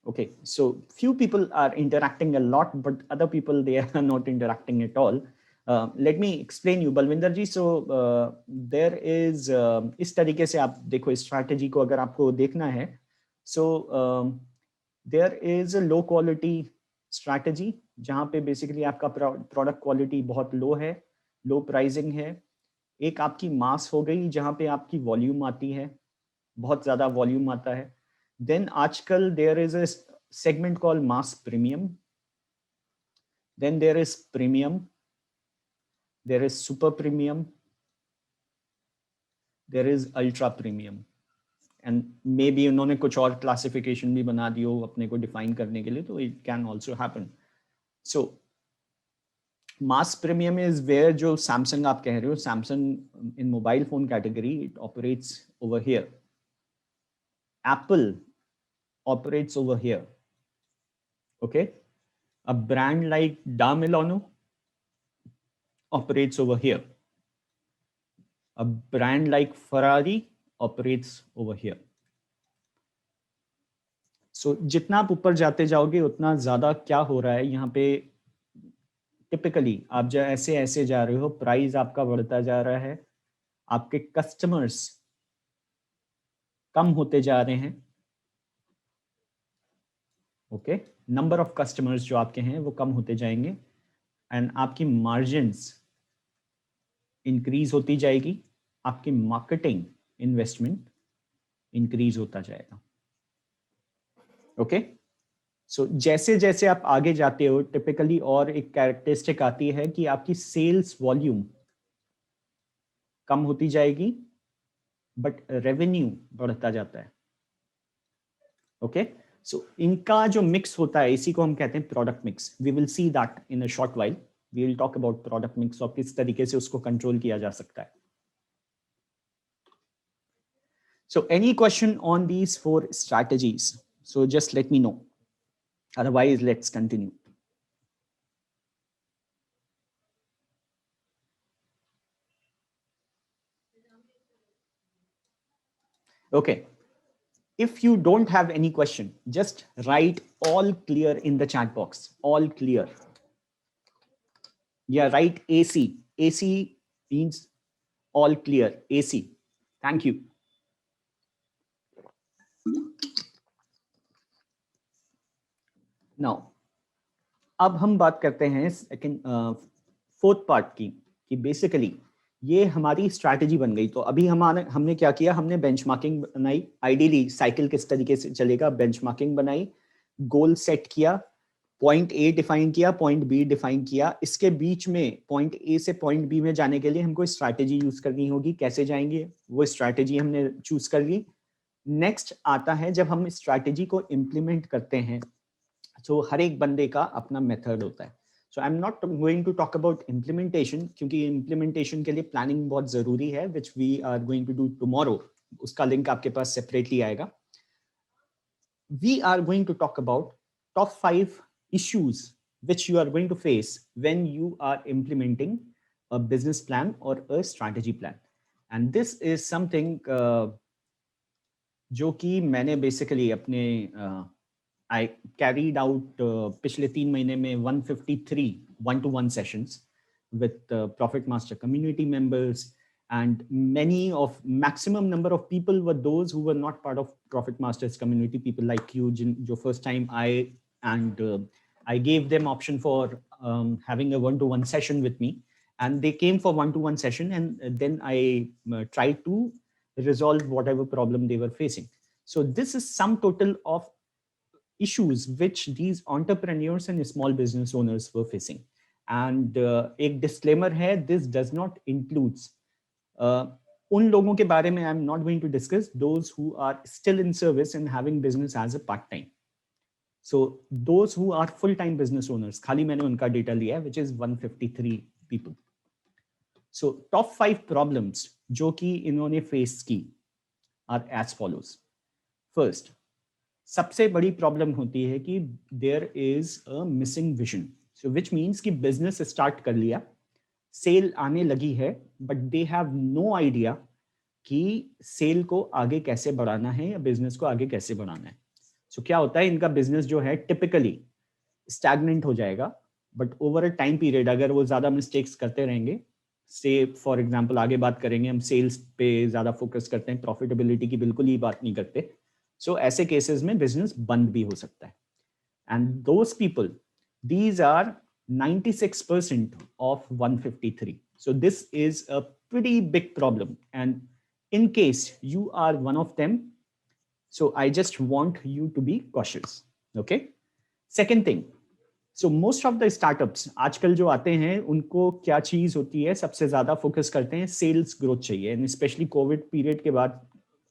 okay, so few people are interacting a lot, but other people, they are not interacting at all. Let me explain you, Balwinder ji. So there is, इस तरीके से आप देखो, strategy को अगर आपको देखना है, so there is a low quality strategy, जहाँ पे basically आपका product quality बहुत low है, low pricing है। एक आपकी mass हो गई, जहाँ पे आपकी volume आती है, बहुत ज़्यादा volume आता है। Then आजकल there is a segment called mass premium. Then there is premium. There is super premium. There is ultra premium. And maybe उन्होंने कुछ और क्लासिफिकेशन भी बना दी हो अपने को डिफाइन करने के लिए, तो it can also happen. So mass premium is where जो Samsung आप कह रहे हो, Samsung in mobile phone category, it operates over here. Apple operates over here. Okay, a brand like Da Milano operates over here. A brand like Ferrari operates over here. So जितना आप ऊपर जाते जाओगे उतना ज्यादा क्या हो रहा है यहाँ पे, टिपिकली आप ऐसे ऐसे जा रहे हो, प्राइस आपका बढ़ता जा रहा है, आपके कस्टमर्स कम होते जा रहे हैं। ओके, नंबर ऑफ कस्टमर्स जो आपके हैं वो कम होते जाएंगे, एंड आपकी मार्जिन्स इंक्रीज होती जाएगी, आपकी मार्केटिंग इन्वेस्टमेंट इंक्रीज होता जाएगा। ओके, सो जैसे जैसे आप आगे जाते हो, टिपिकली और एक कैरेक्टरिस्टिक आती है कि आपकी सेल्स वॉल्यूम कम होती जाएगी, बट रेवेन्यू बढ़ता जाता है। ओके, सो इनका जो मिक्स होता है, इसी को हम कहते हैं product mix. We will see that in a short while, we will talk about product mix और किस तरीके से उसको कंट्रोल किया जा सकता है। So any question on these 4 strategies? So just let me know. Otherwise, let's continue. Okay. If you don't have any question, just write all clear in the chat box. All clear. Yeah, write AC. AC means all clear. AC. Thank you. Now, अब हम बात करते हैं second 4th part की, कि basically ये हमारी strategy बन गई। तो अभी हमने क्या किया, हमने बेंचमार्किंग बनाई, आइडियली साइकिल किस तरीके से चलेगा, बेंचमार्किंग बनाई, गोल सेट किया, पॉइंट ए डिफाइन किया, पॉइंट बी डिफाइन किया, इसके बीच में पॉइंट ए से पॉइंट बी में जाने के लिए हमको स्ट्रैटेजी यूज करनी होगी। कैसे जाएंगे, वो स्ट्रैटेजी हमने चूज कर ली। नेक्स्ट आता है जब हम स्ट्रैटेजी को इम्प्लीमेंट करते हैं, तो हर एक बंदे का अपना मेथड होता है। So I am not going to talk about implementation, क्योंकि इम्प्लीमेंटेशन के लिए प्लानिंग बहुत जरूरी है, which we are going to do tomorrow. उसका लिंक आपके पास सेपरेटली आएगा। We are going to talk about top 5 issues which you are going to face when you are implementing a business plan or a strategy plan. And this is something जो कि मैंने basically अपने I carried out पिछले 3 महीने में 153 one-to-one sessions with Profit Master community members and maximum number of people were those who were not part of Profit Masters community, people like you, jo first time I gave them option for having a one-to-one session with me, and they came for one-to-one session, and then I tried to resolve whatever problem they were facing. So this is sum total of issues which these entrepreneurs and small business owners were facing. And एक disclaimer है, this does not includes उन लोगों के बारे में I'm not going to discuss, those who are still in service and having business as a part-time. So those who are full-time business owners, खाली मैंने उनका data लिया है, which is 153 people. So top 5 problems जो कि इन्होंने face की are as follows. First, सबसे बड़ी प्रॉब्लम होती है कि there is a missing vision, so which means कि बिजनेस स्टार्ट कर लिया, सेल आने लगी है, but they have no idea कि सेल को आगे कैसे बढ़ाना है या बिजनेस को आगे कैसे बढ़ाना है. सो क्या होता है, इनका बिजनेस जो है टिपिकली स्टैग्नेंट हो जाएगा, but over a time period अगर वो ज्यादा मिस्टेक्स करते रहेंगे, से फॉर एग्जांपल आगे बात करेंगे, हम सेल्स पे ज्यादा फोकस करते हैं, प्रॉफिटेबिलिटी की बिल्कुल ही बात नहीं करते. So ऐसे केसेस में बिजनेस बंद भी हो सकता है. And those people, these are 96% of 153. So this is a pretty big problem. And in case you are one of them, so I just want you to be cautious. Okay. Second thing, so most of the startups आजकल जो आते हैं उनको क्या चीज होती है, सबसे ज्यादा फोकस करते हैं सेल्स ग्रोथ चाहिए. And especially कोविड पीरियड के बाद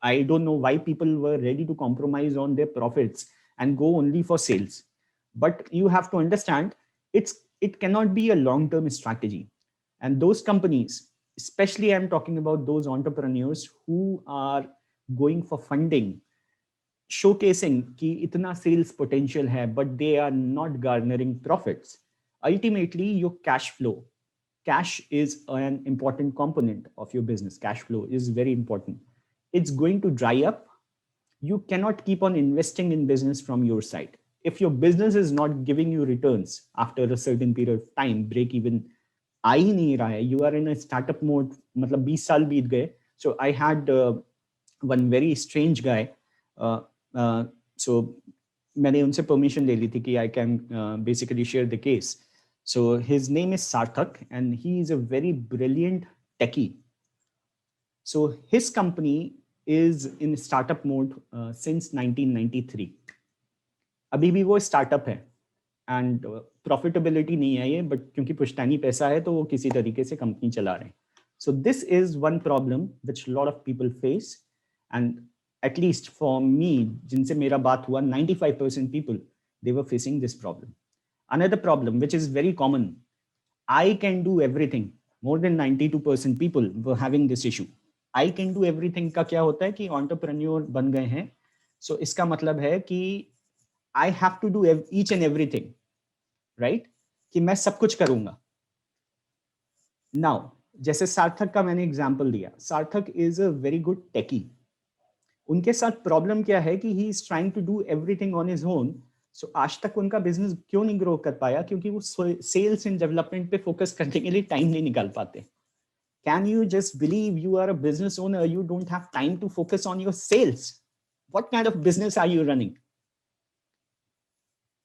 I don't know why people were ready to compromise on their profits and go only for sales. But you have to understand, it cannot be a long-term strategy. And those companies, especially I'm talking about those entrepreneurs who are going for funding, showcasing कि इतना sales potential है, but they are not garnering profits. Ultimately, your cash flow. Cash is an important component of your business. Cash flow is very important. It's going to dry up. You cannot keep on investing in business from your side. If your business is not giving you returns after a certain period of time, break even आ ही नहीं रहा है, you are in a startup mode, मतलब 20 साल बीत गए. So I had one very strange guy. So मैंने उनसे permission ले ली थी कि I can basically share the case. So his name is Sarthak and he is a very brilliant techie. So his company is in startup mode since 1993. अभी भी वो startup है and profitability नहीं है ये, but क्योंकि पुश्तैनी पैसा है तो वो किसी तरीके से कंपनी चला रहे हैं. So this is one problem which a lot of people face, and at least for me, जिनसे मेरा बात हुआ, 95% people they were facing this problem. Another problem which is very common, I can do everything. More than 92% people were having this issue. I can do everything का क्या होता है कि entrepreneur बन गए हैं, so इसका मतलब है कि I have to do each and everything, right? कि मैं सब कुछ करूंगा. Now, जैसे सार्थक का मैंने एग्जांपल दिया, सार्थक is a very good techie. उनके साथ प्रॉब्लम क्या है कि he is trying to do everything on his own. So आज तक उनका बिजनेस क्यों नहीं ग्रो कर पाया? क्योंकि वो सेल्स एंड डेवलपमेंट पे फोकस करने के लिए टाइम नहीं निकाल पाते. Can you just believe you are a business owner, you don't have time to focus on your sales? What kind of business are you running?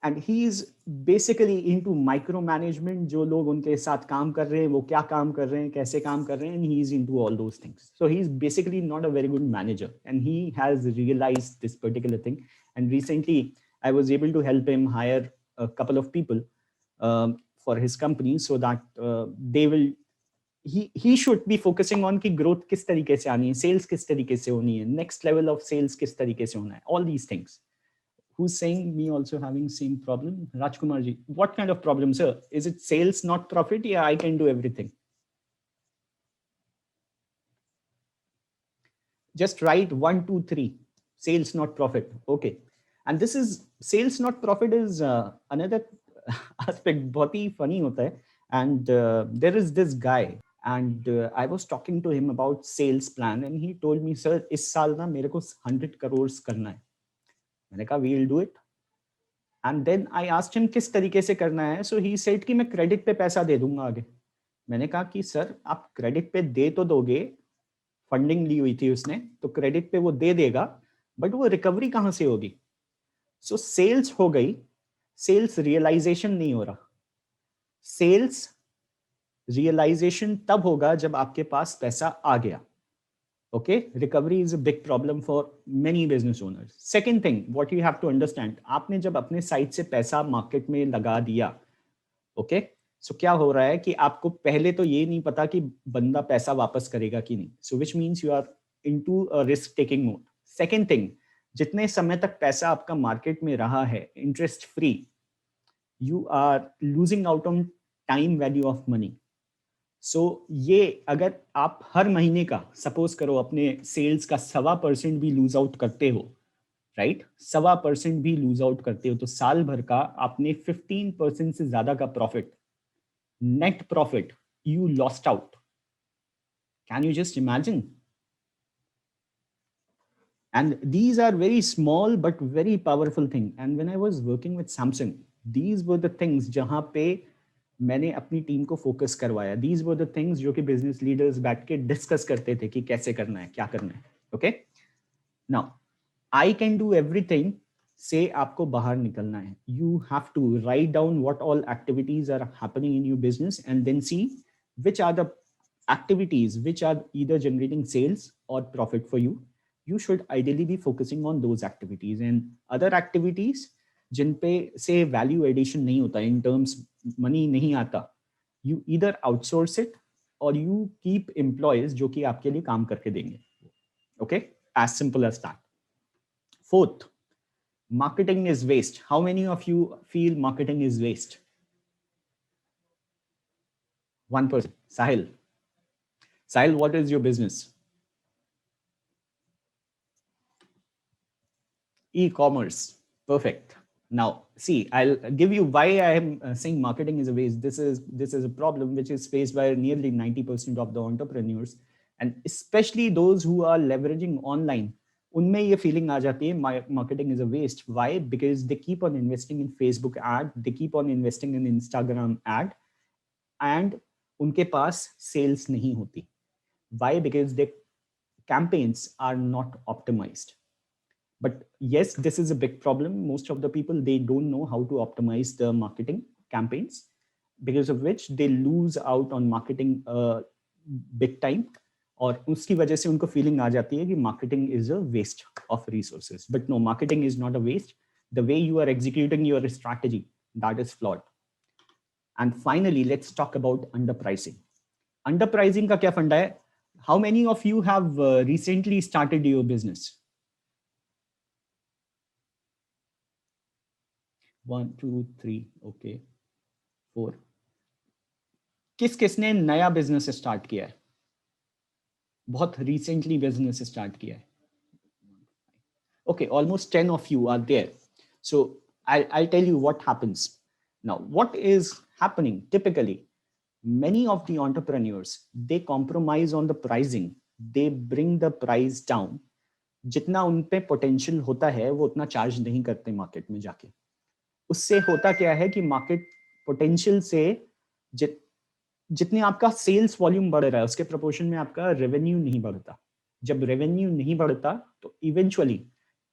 And he is basically into micromanagement. जो लोग उनके साथ काम कर रहे हैं, वो क्या काम कर रहे हैं, कैसे काम कर रहे हैं, and he is into all those things. So he is basically not a very good manager, and he has realized this particular thing. And recently, I was able to help him hire a couple of people for his company, so that they will. He should be focusing on कि growth किस तरीके से आनी है, sales किस तरीके से होनी है, next level of sales किस तरीके से होना है, all these things. Who's saying me also having same problem? Rajkumar ji, what kind of problem, sir? Is it sales not profit? Yeah, I can do everything. Just write 1, 2, 3. Sales not profit. Okay. And this is sales not profit is another aspect. बहुत ही funny होता है. And there is this guy. And I was talking to him about sales plan, and he told me, sir, इस साल ना मेरे को 100 crores करना है. मैंने कहा we'll do it. And then I asked him किस तरीके से करना है. So he said कि मैं क्रेडिट पे पैसा दे दूंगा आगे. मैंने कहा कि सर आप क्रेडिट पे दे तो दोगे, फंडिंग ली हुई थी उसने, तो क्रेडिट पे वो दे देगा, बट वो रिकवरी कहां से होगी? सो सेल्स हो गई, सेल्स रियलाइजेशन नहीं हो रहा। सेल्स रियलाइजेशन तब होगा जब आपके पास पैसा आ गया। Okay, recovery is a big problem for many business owners. Second thing what you have to understand, आपने जब अपने साइड से पैसा मार्केट में लगा दिया, ओके, सो क्या हो रहा है कि आपको पहले तो ये नहीं पता कि बंदा पैसा वापस करेगा कि नहीं, so which means you are into a risk taking mode. Second thing, जितने समय तक पैसा आपका मार्केट में रहा है interest free, you are losing out on time value of money. So ये अगर आप हर महीने का सपोज करो अपने सेल्स का 1.25% भी लूज आउट करते हो, राइट, 1.25% भी लूज आउट करते हो, तो साल भर का आपने 15% से ज्यादा का profit, net profit, you lost out. Can you just imagine? And these are very small but very powerful thing. And when I was working with Samsung, these were the things जहां पे मैंने अपनी टीम को focus करवाया। These were the things जो कि business leaders बैठ के डिस्कस करते थे कि कैसे करना है, क्या करना है। Okay, now I can do everything से आपको बाहर निकलना है। You have to write down what all activities are happening in your business and then see which are the activities which are either generating sales or profit for you. You should ideally be focusing on those activities, and other activities जिन पे से value addition नहीं होता, in terms money नहीं आता, you either outsource it or you keep employees जो कि आपके लिए काम करके देंगे। Okay, as simple as that. Fourth, marketing is waste. How many of you feel marketing is waste? 1%. Sahil. Sahil, what is your business? E-commerce. Perfect. Now, see, I'll give you why I am saying marketing is a waste. This is a problem which is faced by nearly 90% of the entrepreneurs, and especially those who are leveraging online. उनमें ये feeling आ जाती है marketing is a waste. Why? Because they keep on investing in Facebook ad, they keep on investing in Instagram ad, and उनके पास sales नहीं होती. Why? Because their campaigns are not optimized. But yes, this is a big problem. Most of the people, they don't know how to optimize the marketing campaigns, because of which they lose out on marketing big time. और उसकी वजह से उनको feeling आ जाती है कि marketing is a waste of resources. But no, marketing is not a waste. The way you are executing your strategy, that is flawed. And finally, let's talk about underpricing. Underpricing का क्या फंडा है? How many of you have recently started your business? 1 2 3 okay 4। किस किसने नया business start किया है? बहुत रिसेंटली बिजनेस स्टार्ट किया है? Okay, almost 10 of you are there. So I'll tell you what happens. Now, what is happening typically? Many of the entrepreneurs, they compromise on the pricing. They bring the price down. जितना उन पे potential होता है वो उतना charge नहीं करते market में जाके। उससे होता क्या है कि मार्केट पोटेंशियल से जितने आपका सेल्स वॉल्यूम बढ़ रहा है उसके प्रोपोर्शन में आपका रेवेन्यू नहीं बढ़ता। जब रेवेन्यू नहीं बढ़ता तो इवेंचुअली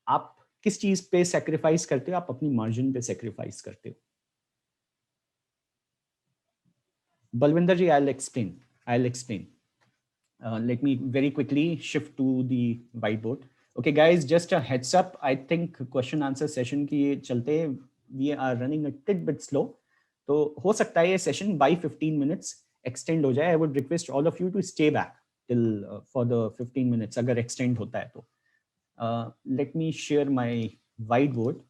आप किस चीज पे सेक्रीफाइस करते हो? आप अपनी मार्जिन पे सेक्रीफाइस करते हो। बलविंदर जी, I'll explain. Let me very quickly shift to the whiteboard. Okay guys, just a heads up, I think question answer session की चलते we are running a bit slow, तो हो सकता है ये session by 15 minutes extend हो जाए. I would request all of you to stay back till for the 15 minutes अगर extend होता है तो. Let me share my whiteboard.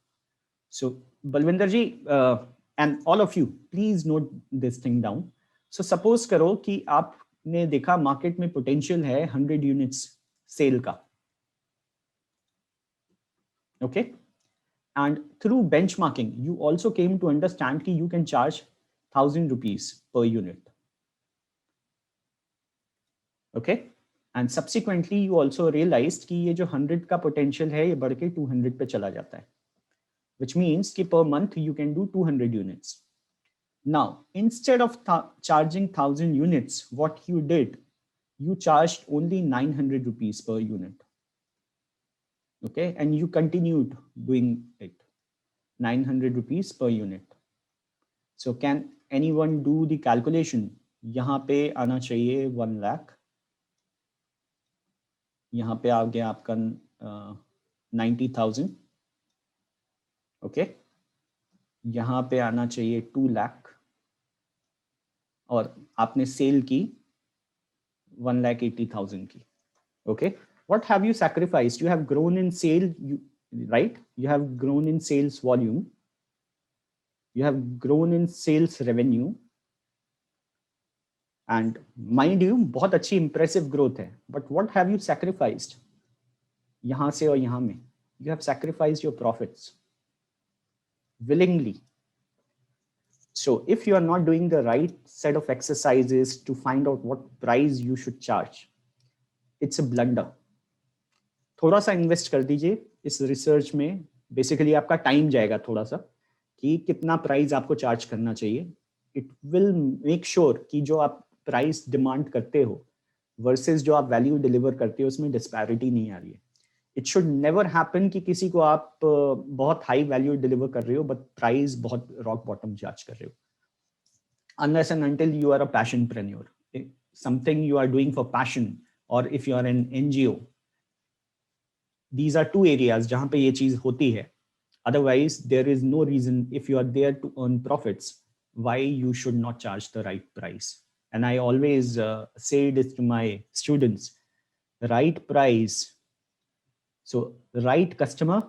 So Balwinder ji and all of you, please note this thing down. So suppose करो कि आपने देखा market में potential है 100 यूनिट्स सेल का, okay, and through benchmarking you also came to understand कि you can charge 1000 rupees per unit, okay, and subsequently you also realized कि ये जो 100 का पोटेंशियल है ये बढ़ के 200 पे चला जाता है, which means कि per month you can do 200 units. Now, instead of charging 1000 units, what you did, you charged only 900 rupees per unit. Okay, and you continued doing it, 900 rupees per unit. So can anyone do the calculation? यहाँ पे आना चाहिए 1 लाख, यहाँ पे आ गया आपका 90,000. Okay, यहाँ पे आना चाहिए 2 लाख, और आपने सेल की 1,80,000 की. Okay, what have you sacrificed? You have grown in sale, right? You have grown in sales volume. You have grown in sales revenue. And mind you, बहुत अच्छी impressive growth है. But what have you sacrificed? यहाँ से और यहाँ में. You have sacrificed your profits willingly. So if you are not doing the right set of exercises to find out what price you should charge, it's a blunder. थोड़ा सा invest कर दीजिए इस रिसर्च में. बेसिकली आपका time जाएगा थोड़ा सा कि कितना प्राइस आपको चार्ज करना चाहिए. इट विल मेक श्योर कि जो आप प्राइस डिमांड करते हो वर्सेस जो आप वैल्यू डिलीवर करते हो उसमें डिस्पैरिटी नहीं आ रही है. इट शुड नेवर हैपन कि किसी को आप बहुत हाई वैल्यू डिलीवर कर रहे हो बट प्राइस बहुत रॉक बॉटम चार्ज कर रहे हो. Unless and until you are a passionpreneur, something you are doing for passion, or if you are an NGO, these are two areas जहाँ पे ये चीज होती है. Otherwise, there is no reason, if you are there to earn profits, why you should not charge the right price. And I always say this to my students: right price. So right customer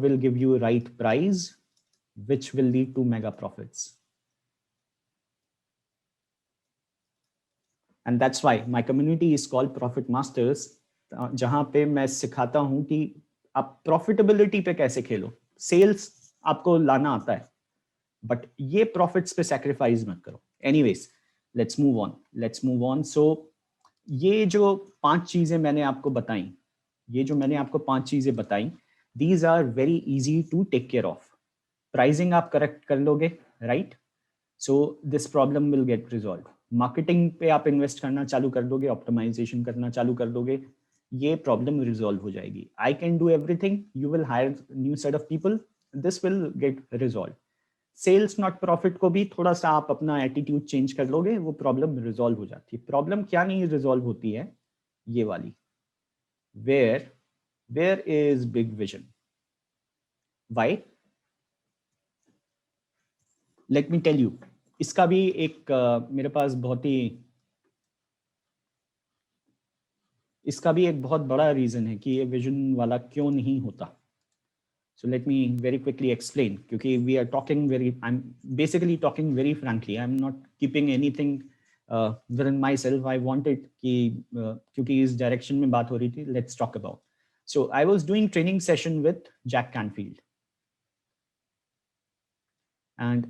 will give you right price, which will lead to mega profits. And that's why my community is called Profit Masters, जहां पे मैं सिखाता हूं कि आप profitability पे कैसे खेलो. Sales आपको लाना आता है बट ये प्रॉफिट्स पे सैक्रिफाइस मत करो. Anyways, let's move on. So ये जो 5 चीजें मैंने आपको बताई, these are very easy to take care of. Pricing आप करेक्ट कर लोगे, right? So this problem will get resolve. Marketing पे आप इन्वेस्ट करना चालू कर दोगे, ऑप्टिमाइजेशन करना चालू कर दोगे, ये प्रॉब्लम रिजॉल्व हो जाएगी. I can do everything, you will hire new set of people, this will get resolved. Sales not profit को भी थोड़ा सा आप अपना एटीट्यूड चेंज कर लोगे, वो प्रॉब्लम रिजॉल्व हो जाती है. प्रॉब्लम क्या नहीं रिजॉल्व होती है? ये वाली, where is big vision. Why? Let me tell you. इसका भी एक मेरे पास इसका भी एक बहुत बड़ा रीजन है कि ये विजन वाला क्यों नहीं होता. So let me very quickly explain, क्योंकि we are talking I am basically talking very frankly. I am not keeping anything within myself. I wanted कि क्योंकि इस डायरेक्शन में बात हो रही थी, let's talk about. So I was doing training session with Jack Canfield and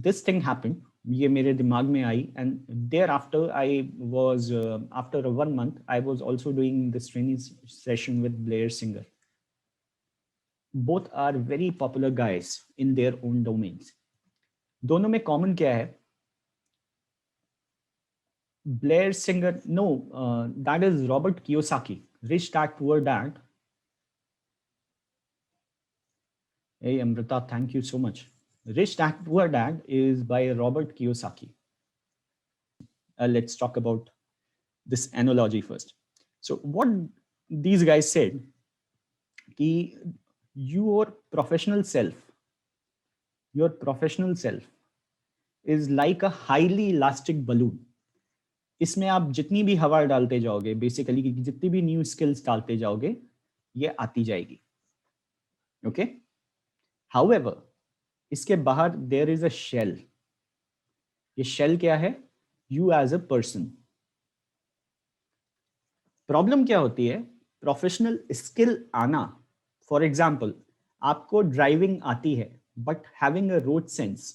this thing happened, ये मेरे दिमाग में आई, and thereafter I was after 1 month I was also doing this training session with Blair Singer. Both are very popular guys in their own domains. दोनों में common क्या है? Blair Singer, no, that is Robert Kiyosaki, Rich Dad Poor Dad. Hey Amrita, thank you so much. Rich Dad Poor Dad is by Robert Kiyosaki. Let's talk about this analogy first. So what these guys said, कि your professional self is like a highly elastic balloon. इसमें आप जितनी भी हवा डालते जाओगे, basically जितनी भी न्यू स्किल्स डालते जाओगे, ये आती जाएगी. ओके? However, इसके बाहर देयर इज अ शेल. ये शेल क्या है? You as a person. Problem क्या होती है? प्रोफेशनल स्किल आना. फॉर एग्जाम्पल, आपको ड्राइविंग आती है but having a road sense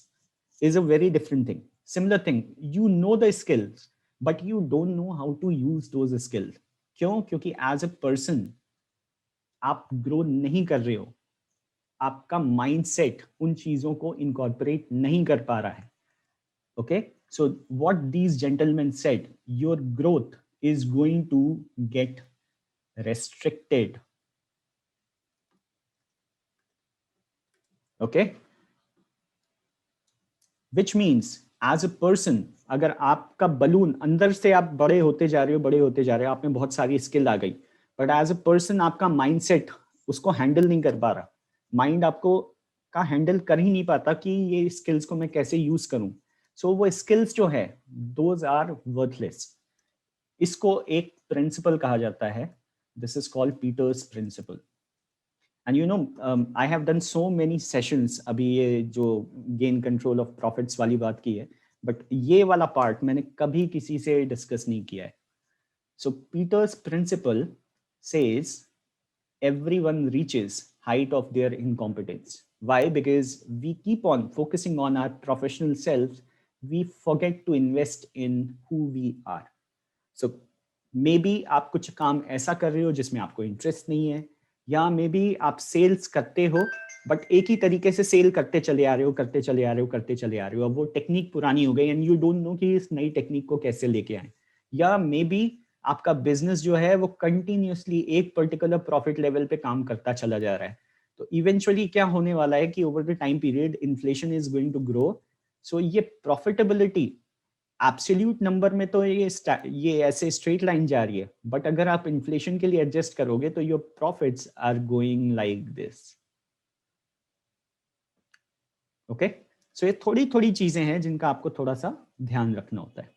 is a very different thing. Similar thing, you know the skills but you don't know how to use those skills. क्यों? क्योंकि as a person आप grow नहीं कर रहे हो. आपका माइंडसेट उन चीजों को इनकॉर्पोरेट नहीं कर पा रहा है. Okay? So what these gentlemen said, your growth is going to get restricted. Okay, which means as a person, अगर आपका बलून अंदर से आप बड़े होते जा रहे हो, बड़े होते जा रहे हो, आप में बहुत सारी स्किल आ गई, बट एज अ पर्सन आपका माइंडसेट उसको हैंडल नहीं कर पा रहा, माइंड आपको का हैंडल कर ही नहीं पाता कि ये स्किल्स को मैं कैसे यूज करूं. सो वो स्किल्स जो है दोज आर वर्थलेस. इसको एक प्रिंसिपल कहा जाता है, this is called Peter's principle. And you know I have done so many sessions, अभी ये जो गेन कंट्रोल ऑफ प्रॉफिट्स वाली बात की है, बट ये वाला पार्ट मैंने कभी किसी से डिस्कस नहीं किया है. So Peter's principle says everyone reaches height of their incompetence. Why? Because we keep on focusing on our professional selves, we forget to invest in who we are. So maybe आप कुछ काम ऐसा कर रहे हो जिसमें आपको इंटरेस्ट नहीं है, या मे बी आप सेल्स करते हो बट एक ही तरीके से सेल करते चले आ रहे हो, करते चले आ रहे हो, करते चले आ रहे हो, अब वो टेक्निक पुरानी हो गई एंड यू डोंट नो कि इस नई टेक्निक को कैसे लेके आए. या मे बी आपका बिजनेस जो है वो कंटिन्यूअसली एक पर्टिकुलर प्रॉफिट लेवल पे काम करता चला जा रहा है. तो इवेंचुअली क्या होने वाला है कि over the time period inflation is going to grow. So ये प्रॉफिटेबिलिटी एब्सोल्यूट नंबर में तो ये ऐसे स्ट्रेट लाइन जा रही है, बट अगर आप इन्फ्लेशन के लिए एडजस्ट करोगे तो your profits are going like this. Okay, so ये थोड़ी थोड़ी चीजें हैं जिनका आपको थोड़ा सा ध्यान रखना होता है.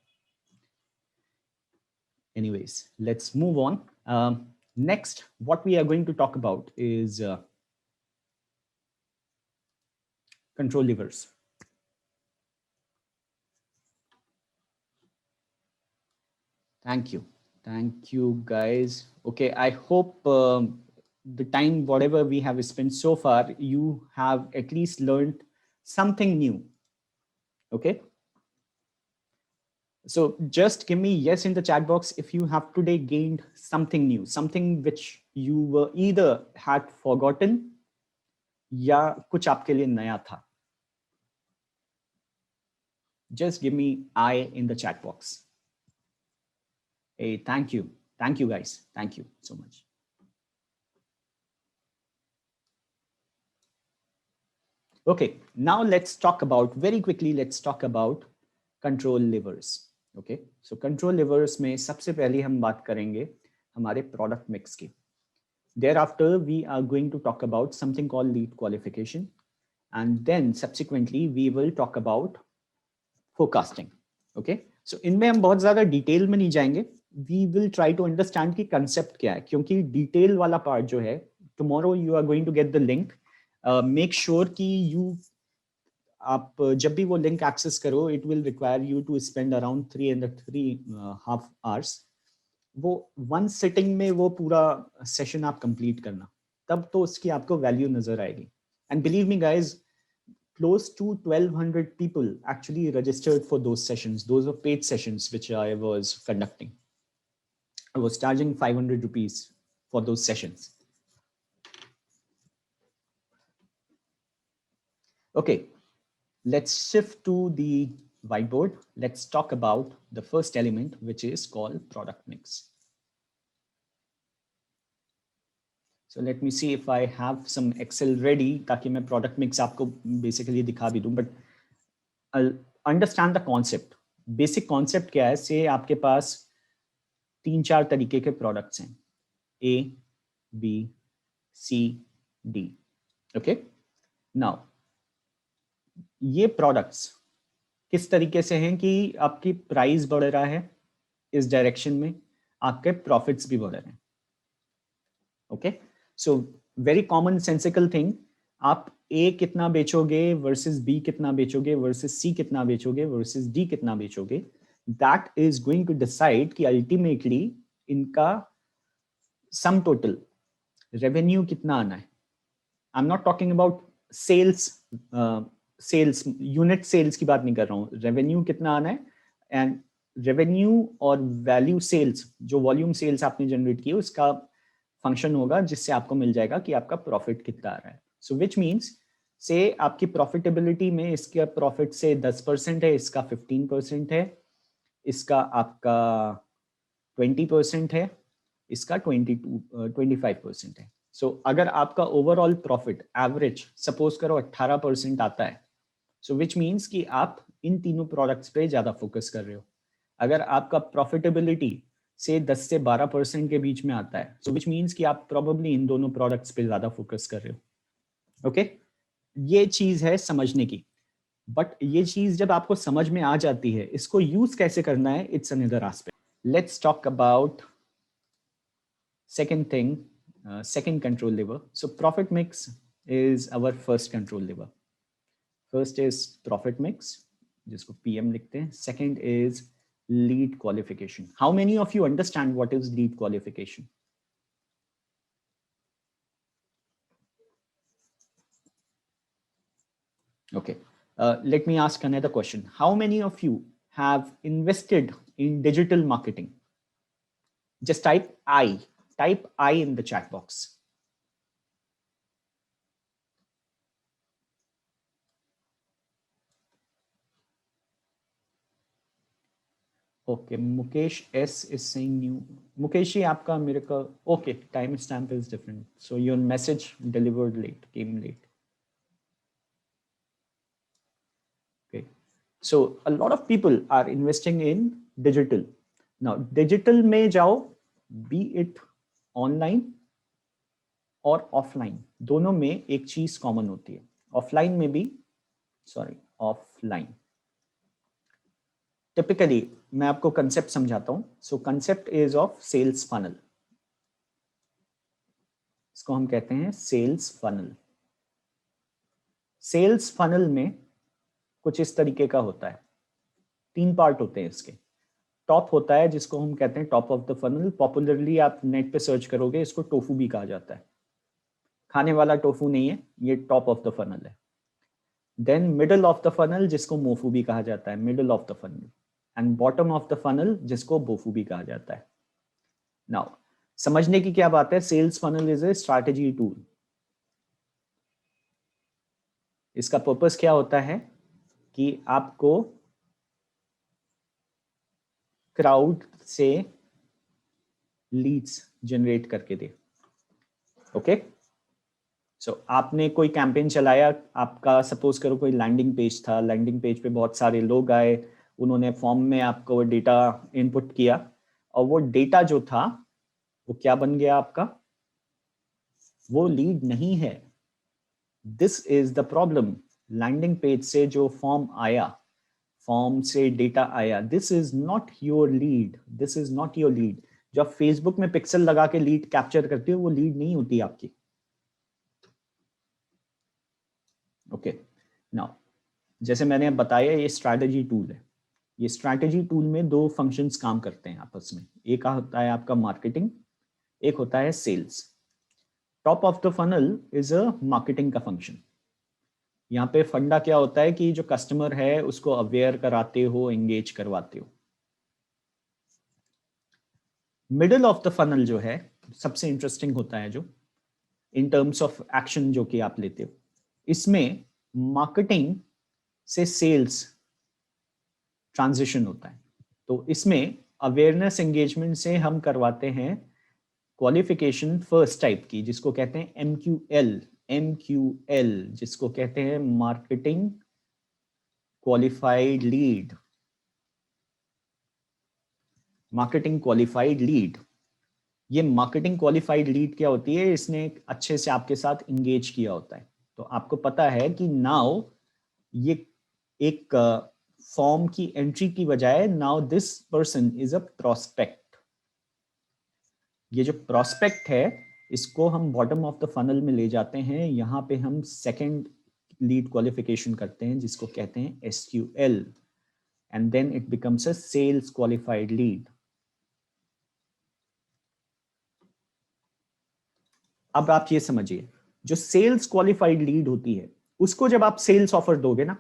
Anyways, let's move on. Next, what we are going to talk about is control levers. Thank you guys. Okay, I hope the time whatever we have spent so far, you have at least learned something new. Okay, so just give me yes in the chat box if you have today gained something new, something which you were either had forgotten या कुछ आपके लिए नया था. Just give me I in the chat box. Hey, thank you guys, thank you so much. Okay, now let's talk about very quickly, let's talk about control levers. Okay, so control levers में सबसे पहले हम बात करेंगे हमारे product mix की. Thereafter we are going to talk about something called lead qualification, and then subsequently we will talk about forecasting. Okay, so इनमें हम बहुत ज्यादा डिटेल में नहीं जाएंगे, we will try to understand कि concept क्या है, क्योंकि डिटेल वाला पार्ट जो है tomorrow you are going to get the link. Make sure कि you आप जब भी वो लिंक एक्सेस करो, it will require you to spend around 3.5 hours. वो वन सिटिंग में वो पूरा सेशन आप कंप्लीट करना, तब तो उसकी आपको वैल्यू नजर आएगी. And believe me guys, close to 1200 people actually registered for those sessions. Those were paid sessions which I was conducting. I was charging 500 rupees for those sessions. Okay, let's shift to the whiteboard. Let's talk about the first element, which is called product mix. So let me see if I have some Excel ready, ताकि मैं product mix आपको basically दिखा भी दूं. But I'll understand the concept. Basic concept क्या है? से आपके पास 3-4 तरीके के products हैं, A, B, C, D. Okay. Now, ये products किस तरीके से हैं कि आपकी प्राइस बढ़ रहा है इस डायरेक्शन में, आपके प्रॉफिट्स भी बढ़ रहे हैं. Okay, so very common sensical thing, आप ए कितना बेचोगे वर्सेस बी कितना बेचोगे वर्सेस सी कितना बेचोगे वर्सेस डी कितना बेचोगे, that is going to decide कि अल्टीमेटली इनका सम टोटल रेवेन्यू कितना आना है. I am not talking about sales unit sales की बात नहीं कर रहा हूँ, रेवेन्यू कितना आना है. एंड रेवेन्यू और वैल्यू सेल्स, जो वॉल्यूम सेल्स आपने जनरेट की उसका फंक्शन होगा जिससे आपको मिल जाएगा कि आपका प्रॉफिट कितना आ रहा है. सो विच मीन्स से आपकी प्रॉफिटेबिलिटी में इसका प्रॉफिट से 10% है, इसका 15% है, इसका आपका 20% है, इसका 25% है। सो अगर आपका ओवरऑल प्रॉफिट एवरेज सपोज करो 18% आता है, सो विच मीन्स कि आप इन तीनों प्रोडक्ट्स पे ज्यादा फोकस कर रहे हो। अगर आपका प्रॉफिटेबिलिटी से 10 से 12% के बीच में आता है, सो विच मीन्स कि आप प्रोबेबली इन दोनों प्रोडक्ट्स पे ज्यादा फोकस कर रहे हो। ओके, ये चीज है समझने की। बट ये चीज जब आपको समझ में आ जाती है, इसको यूज कैसे करना है, it's another aspect. Let's talk about second thing, second control lever. So profit mix is our first control lever. First is profit mix, जिसको PM लिखते हैं. Second is lead qualification. How many of you understand what is lead qualification? Okay. Let me ask another question. How many of you have invested in digital marketing? Just type I. Type I in the chat box. Okay, Mukesh S is saying new. Mukesh ji, आपका मेरे का okay, time stamp is different. So your message delivered late, came late. Okay, so a lot of people are investing in digital. Now digital में जाओ, be it online और offline, दोनों में एक चीज कॉमन होती है. Offline में भी, sorry, offline. टिपिकली मैं आपको कंसेप्ट समझाता हूं. So concept is of sales funnel. इसको हम कहते हैं सेल्स फनल. सेल्स फनल में कुछ इस तरीके का होता है. 3 पार्ट होते हैं इसके. टॉप होता है जिसको हम कहते हैं top of the funnel. Popularly आप नेट पे सर्च करोगे, इसको टोफू भी कहा जाता है. खाने वाला टोफू नहीं है, ये टॉप ऑफ द फनल है. Then middle of the funnel, जिसको मोफू भी कहा जाता है, middle of the funnel. And bottom of the funnel, जिसको बोफू भी कहा जाता है. नाउ समझने की क्या बात है, sales funnel is a strategy tool. इसका पर्पस क्या होता है कि आपको क्राउड से लीड्स जनरेट करके दे. ओके, सो आपने कोई कैंपेन चलाया, आपका सपोज करो कोई लैंडिंग पेज था. लैंडिंग पेज पे बहुत सारे लोग आए, उन्होंने फॉर्म में आपको डेटा इनपुट किया, और वो डेटा जो था वो क्या बन गया आपका, वो लीड नहीं है. This is the problem. Landing page से जो फॉर्म आया, फॉर्म से डेटा आया, this is not your lead. This is not your lead. जो आप फेसबुक में पिक्सल लगा के लीड कैप्चर करते हो, वो लीड नहीं होती आपकी. ओके, नाउ जैसे मैंने बताया, ये स्ट्रैटेजी टूल है. ये स्ट्रैटेजी टूल में 2 फंक्शंस काम करते हैं आपस में. एक होता है आपका मार्केटिंग, एक होता है sales. Top of the funnel is a marketing का फंक्शन. यहाँ पे फंडा क्या होता है कि जो कस्टमर है उसको अवेयर कराते हो, एंगेज करवाते हो. मिडल ऑफ द फनल जो है सबसे इंटरेस्टिंग होता है, जो इन टर्म्स ऑफ एक्शन जो कि आप लेते हो. इसमें मार्केटिंग से सेल्स ट्रांजिशन होता है. तो इसमें अवेयरनेस एंगेजमेंट से हम करवाते हैं क्वालिफिकेशन फर्स्ट टाइप की, जिसको कहते हैं MQL. MQL जिसको कहते हैं marketing qualified lead. Marketing qualified lead. ये मार्केटिंग क्वालिफाइड लीड क्या होती है, इसने अच्छे से आपके साथ इंगेज किया होता है. तो आपको पता है कि नाउ ये एक फॉर्म की एंट्री की बजाय now this person is a prospect. ये जो प्रोस्पेक्ट है, इसको हम बॉटम ऑफ द फनल में ले जाते हैं. यहाँ पे हम सेकंड लीड क्वालिफिकेशन करते हैं, जिसको कहते हैं SQL. And then it becomes a sales qualified lead. अब आप ये समझिए, जो सेल्स क्वालिफाइड लीड होती है, उसको जब आप सेल्स ऑफर दोगे ना,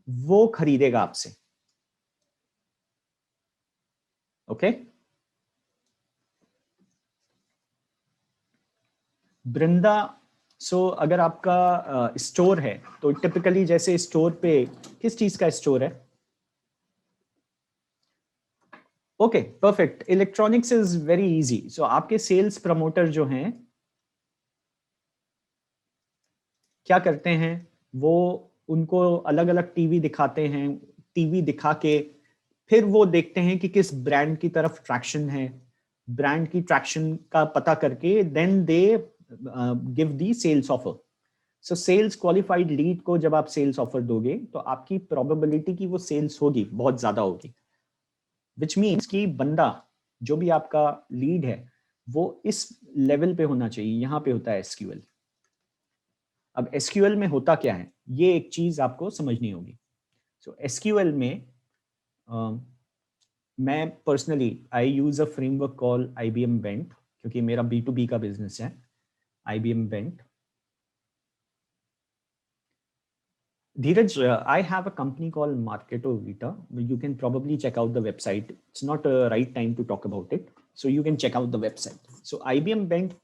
वो खरीदेगा आपसे. ओके, बृंदा सो अगर आपका स्टोर है तो टिपिकली जैसे स्टोर पे किस चीज का स्टोर है? Okay, perfect. Electronics is very easy. So आपके सेल्स प्रमोटर जो हैं क्या करते हैं, वो उनको अलग अलग टीवी दिखाते हैं, टीवी दिखा के फिर वो देखते हैं कि किस ब्रांड की तरफ ट्रैक्शन है, ब्रांड की ट्रैक्शन का पता करके then they give the sales offer. So sales qualified lead को जब आप सेल्स ऑफर दोगे तो आपकी प्रोबेबिलिटी की वो सेल्स होगी बहुत ज्यादा होगी, विच मीन्स कि बंदा जो भी आपका लीड है वो इस लेवल पे होना चाहिए। यहाँ पे होता है एसक्यूएल। अब एसक्यूएल में होता क्या है, ये एक चीज आपको समझनी होगी। सो एसक्यूएल में मैं personally I use a framework call IBM bent, क्योंकि मेरा B2B का बिजनेस है। IBM bent, Dheeraj, I have a company called Marketo Vita. You can probably check out the website. It's not a right time to talk about it. So you can check out the website. So IBM Bent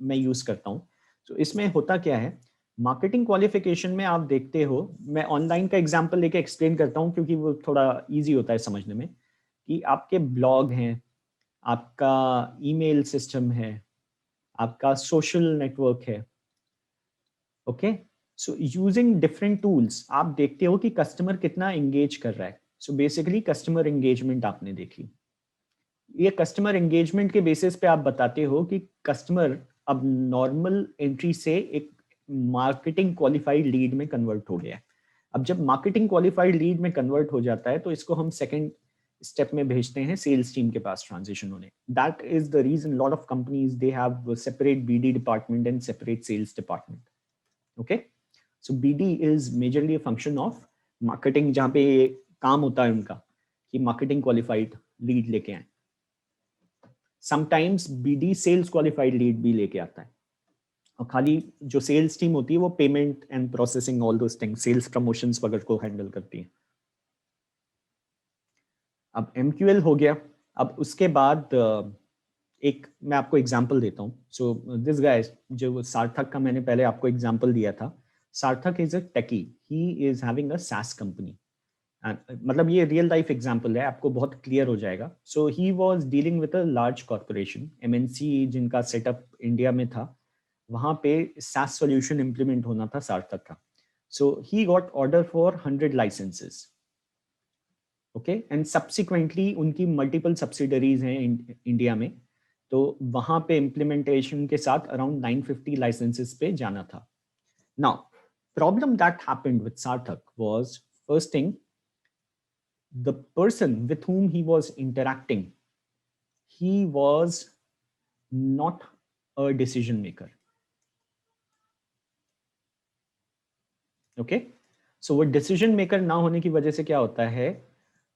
मैं use करता हूँ। तो इसमें होता क्या है, marketing qualification में आप देखते हो, मैं ऑनलाइन का एग्जांपल लेके एक्सप्लेन करता हूँ क्योंकि वो थोड़ा इजी होता है समझने में, कि आपके ब्लॉग हैं, आपका ईमेल सिस्टम है, आपका सोशल नेटवर्क है। Okay, so using different tools आप देखते हो कि कस्टमर कितना एंगेज कर रहा है। सो बेसिकली कस्टमर एंगेजमेंट आपने देखी। ये कस्टमर एंगेजमेंट के बेसिस पे आप बताते हो कि कस्टमर अब नॉर्मल एंट्री से एक मार्केटिंग क्वालिफाइड लीड में कन्वर्ट हो गया है। अब जब मार्केटिंग क्वालिफाइड लीड में कन्वर्ट हो जाता है तो इसको हम सेकंड स्टेप में भेजते हैं सेल्स टीम के पास ट्रांजिशन होने। That is the reason lot of companies they have separate BD department and separate sales department. Okay, so BD is majorly a function of marketing, जहाँ पे काम होता है उनका कि मार्केटिंग क्वालिफाइड लीड लेके आए। Sometimes BD sales qualified lead भी लेके आता है, और खाली जो सेल्स टीम होती है वो payment and processing all those things, sales promotions वगैरह को हैंडल करती है। अब MQL हो गया। अब उसके बाद एक मैं आपको एग्जांपल देता हूँ। सो दिस गाय जो सार्थक का मैंने पहले आपको एग्जांपल दिया था, Sarthak is a techie, he is having a SaaS company. मतलब ये रियल लाइफ एग्जांपल है, आपको बहुत क्लियर हो जाएगा। So he was dealing with a large corporation MNC जिनका सेटअप इंडिया में था, वहां पे सास सॉल्यूशन इंप्लीमेंट होना था सार्थक का। So he got order for 100 licences. Okay, and subsequently उनकी मल्टीपल सब्सिडरीज हैं इंडिया में, तो वहां पे इम्प्लीमेंटेशन के साथ अराउंड 950 लाइसेंसेस पे जाना था। Now problem that happened with Sarthak was, first thing, the person with whom he was interacting, he was not a decision maker. Okay, so वो decision maker ना होने की वजह से क्या होता है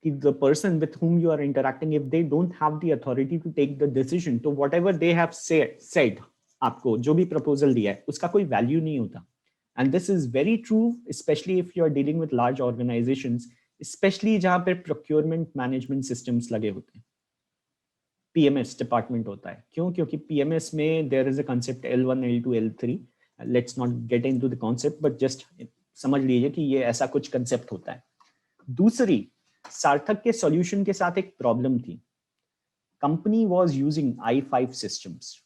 कि the person with whom you are interacting, if they don't have the authority to take the decision, तो whatever they have said, आपको जो भी proposal दिया है उसका कोई value नहीं होता। And this is very true, especially if you are dealing with large organizations, especially जहाँ पे procurement management systems लगे होते हैं, PMS डिपार्टमेंट होता है। क्यों? क्योंकि PMS में there is a concept L1 L2 L3। Let's not get into the concept, but just समझ लीजिए कि ये ऐसा कुछ कंसेप्ट होता है। दूसरी, सार्थक के सॉल्यूशन के साथ एक प्रॉब्लम थी। Company was using i5 systems.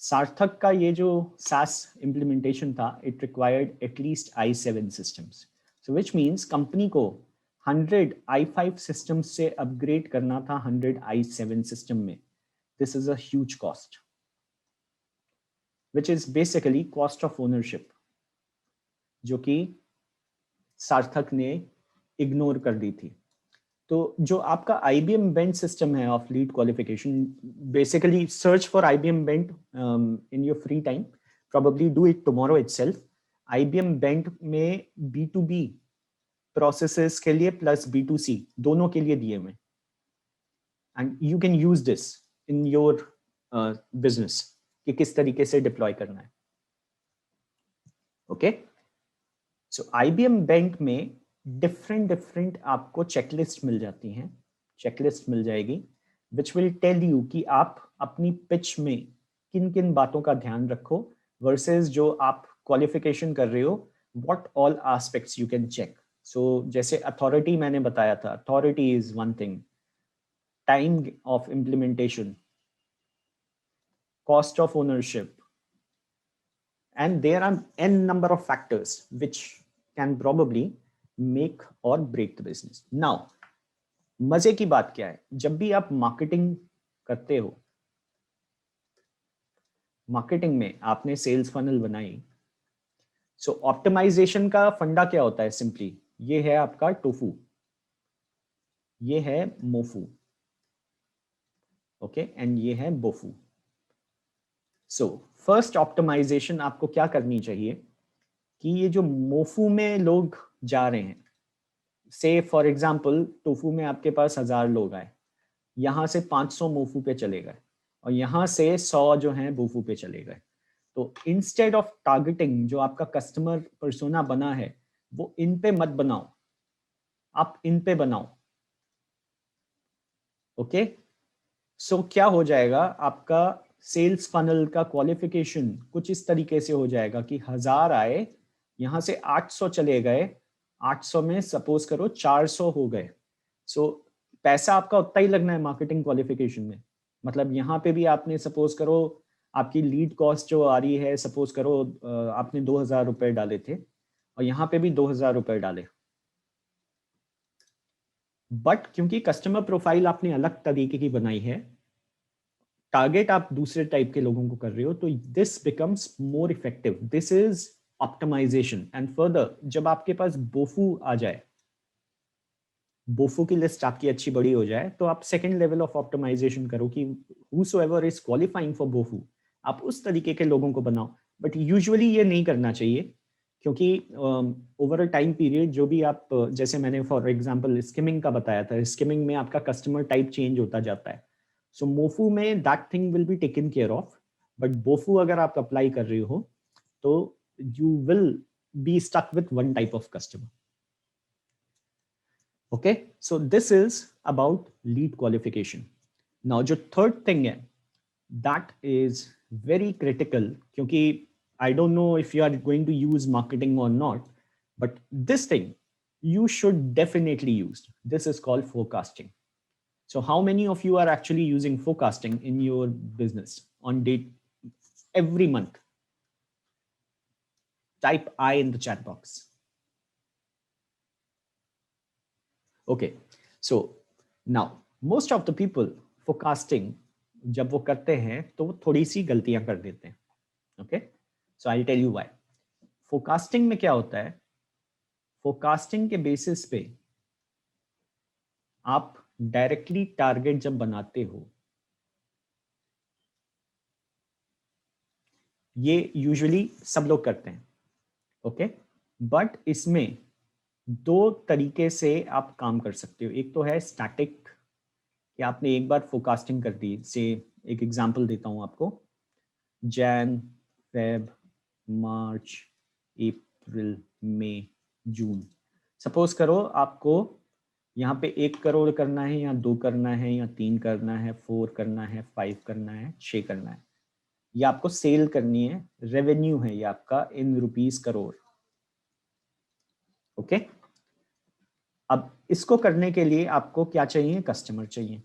सार्थक का ये जो SaaS इम्प्लीमेंटेशन था, it required at least i7 systems. So which means company को 100 i5 सिस्टम से अपग्रेड करना था 100 i7 सिस्टम में। This is a huge cost, which is basically cost of ownership, जो कि सार्थक ने इग्नोर कर दी थी। तो जो आपका IBM बेंट सिस्टम है of lead qualification, basically search for IBM bent in your free time, probably do it tomorrow itself. IBM bent में B2B प्रोसेसेस के लिए प्लस B2C दोनों के लिए दिए हुए, and you can use this in your business कि किस तरीके से डिप्लॉय करना है। ओके, सो IBM बैंक में डिफरेंट आपको चेकलिस्ट मिल जाती हैं, चेकलिस्ट मिल जाएगी विच विल टेल यू कि आप अपनी पिच में किन किन बातों का ध्यान रखो वर्सेस जो आप क्वालिफिकेशन कर रहे हो, what all aspects you can check. So जैसे अथॉरिटी मैंने बताया था, authority is one thing, time of implementation, cost of ownership, and there are n number of factors which can probably make or break the business. Now, मजे की बात क्या है, जब भी आप मार्केटिंग करते हो, मार्केटिंग में आपने सेल्स फनल बनाई, सो ऑप्टिमाइजेशन का फंडा क्या होता है? सिंपली ये है आपका टोफू, ये है मोफू, ओके, एंड ये है बोफू. सो फर्स्ट ऑप्टिमाइजेशन आपको क्या करनी चाहिए कि ये जो मोफू में लोग जा रहे हैं, से फॉर एग्जाम्पल टोफू में आपके पास 1000 लोग आए, यहाँ से 500 मोफू पे चले गए और यहाँ से 100 जो हैं बोफू पे चले गए. तो इंस्टेड ऑफ टारगेटिंग जो आपका कस्टमर पर्सोना बना है, वो इन पे मत बनाओ, आप इन पे बनाओ. ओके, सो क्या हो जाएगा, आपका सेल्स फनल का क्वालिफिकेशन कुछ इस तरीके से हो जाएगा कि 1000 आए, यहाँ से 800 चले गए, 800 में सपोज करो 400 हो गए. सो पैसा आपका उतना ही लगना है मार्केटिंग क्वालिफिकेशन में. मतलब यहाँ पे भी आपने सपोज करो आपकी लीड कॉस्ट जो आ रही है, सपोज करो आपने 2000 रुपए डाले थे और यहाँ पे भी 2000 रुपए डाले, बट क्योंकि कस्टमर प्रोफाइल आपने अलग तरीके की बनाई है, टारगेट आप दूसरे टाइप के लोगों को कर रहे हो, तो this becomes more effective. This is optimization. And further जब आपके पास बोफू आ जाए, बोफो की लिस्ट आपकी अच्छी बड़ी हो जाए, तो आप सेकंड लेवल ऑफ ऑप्टिमाइजेशन करो कि whosoever is qualifying for बोफू, आप उस तरीके के लोगों को बनाओ. बट यूजुअली ये नहीं करना चाहिए, क्योंकि ओवर अ टाइम पीरियड जो भी आप जैसे मैंने फॉर एग्जांपल स्किमिंग का बताया था, स्किमिंग में आपका कस्टमर टाइप चेंज होता जाता है. सो मोफू में that thing will be taken care of, but BOFU अगर आप अप्लाई कर रहे हो तो you will be stuck with one type of customer. Okay, so this is about lead qualification. Now जो third thing है, that is very critical, क्योंकि I don't know if you are going to use marketing or not, but this thing you should definitely use. This is called forecasting. So how many of you are actually using forecasting in your business on date every month? Type I in the chat box. Okay, so now most of the people forecasting जब वो करते हैं तो वो थोड़ी सी गलतियां कर देते हैं. Okay, so I tell you why. Forecasting में क्या होता है, फोरकास्टिंग के बेसिस पे आप डायरेक्टली टारगेट जब बनाते हो, ये यूजुअली सब लोग करते हैं. ओके, बट इसमें दो तरीके से आप काम कर सकते हो. एक तो है स्टैटिक, कि आपने एक बार फोरकास्टिंग कर दी. से एक एग्जांपल देता हूं आपको, जैन, फेब, मार्च, अप्रैल, मई, जून. सपोज करो आपको यहाँ पे 1 करोड़ करना है, या 2 करना है, या 3 करना है, 4 करना है, 5 करना है, 6 करना है. ये आपको सेल करनी है, रेवेन्यू है ये आपका इन रुपीस करोड़. ओके, अब इसको करने के लिए आपको क्या चाहिए, कस्टमर चाहिए.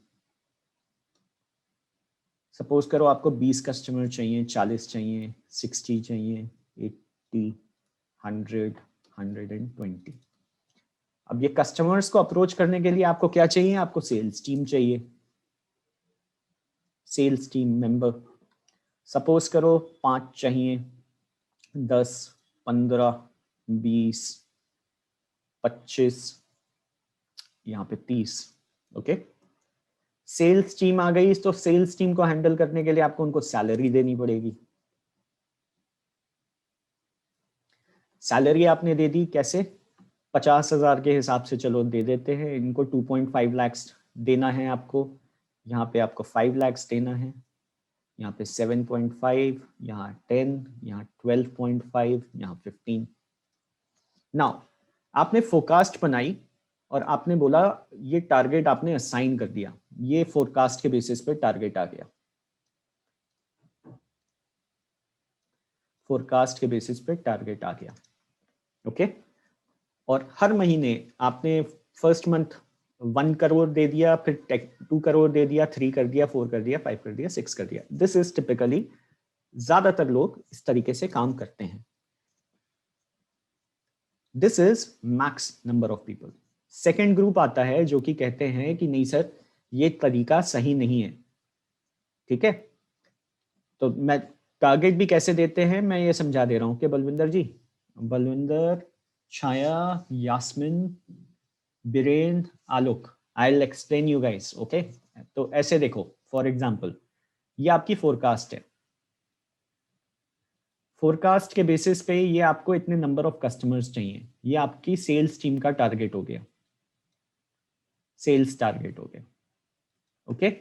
सपोज करो आपको 20 कस्टमर चाहिए, 40 चाहिए, 60 चाहिए, 80, 100, 120. अब ये कस्टमर्स को अप्रोच करने के लिए आपको क्या चाहिए, आपको सेल्स टीम चाहिए, सेल्स टीम मेंबर. सपोज करो 5 चाहिए, 10, 15, 20, 25, यहाँ पे 30. ओके, सेल्स टीम आ गई, तो सेल्स टीम को हैंडल करने के लिए आपको उनको सैलरी देनी पड़ेगी. सैलरी आपने दे दी, कैसे, 50,000 के हिसाब से चलो दे देते हैं इनको. 2.5 लाख देना है आपको, यहाँ पे आपको 5 लाख देना है, यहाँ पे 7.5, यहाँ 10, यहाँ 12.5, यहाँ 15. नाउ आपने फोरकास्ट बनाई और आपने बोला ये टारगेट आपने असाइन कर दिया, ये फोरकास्ट के बेसिस पे टारगेट आ गया. फोरकास्ट के बेसिस पे टारगेट आ गया। ओके, और हर महीने आपने फर्स्ट मंथ 1 करोड़ दे दिया, फिर 2 करोड़ दे दिया, 3 कर दिया, 4 कर दिया, 5 कर दिया, 6 कर दिया। दिस इज टिपिकली, ज्यादातर लोग इस तरीके से काम करते हैं। This is max number of people. Second group आता है जो कि कहते हैं कि नहीं सर, ये तरीका सही नहीं है। ठीक है, तो मैं टारगेट भी कैसे देते हैं मैं ये समझा दे रहा हूं कि Balvinder ji, Balvinder, Chhaya, Yasmin, Biren, Alok, I will explain you guys. Okay, तो ऐसे देखो, फॉर एग्जांपल ये आपकी फोरकास्ट है। फोरकास्ट के बेसिस पे ये आपको इतने नंबर ऑफ कस्टमर्स चाहिए, ये आपकी सेल्स टीम का टारगेट हो गया, सेल्स टारगेट हो गया। ओके,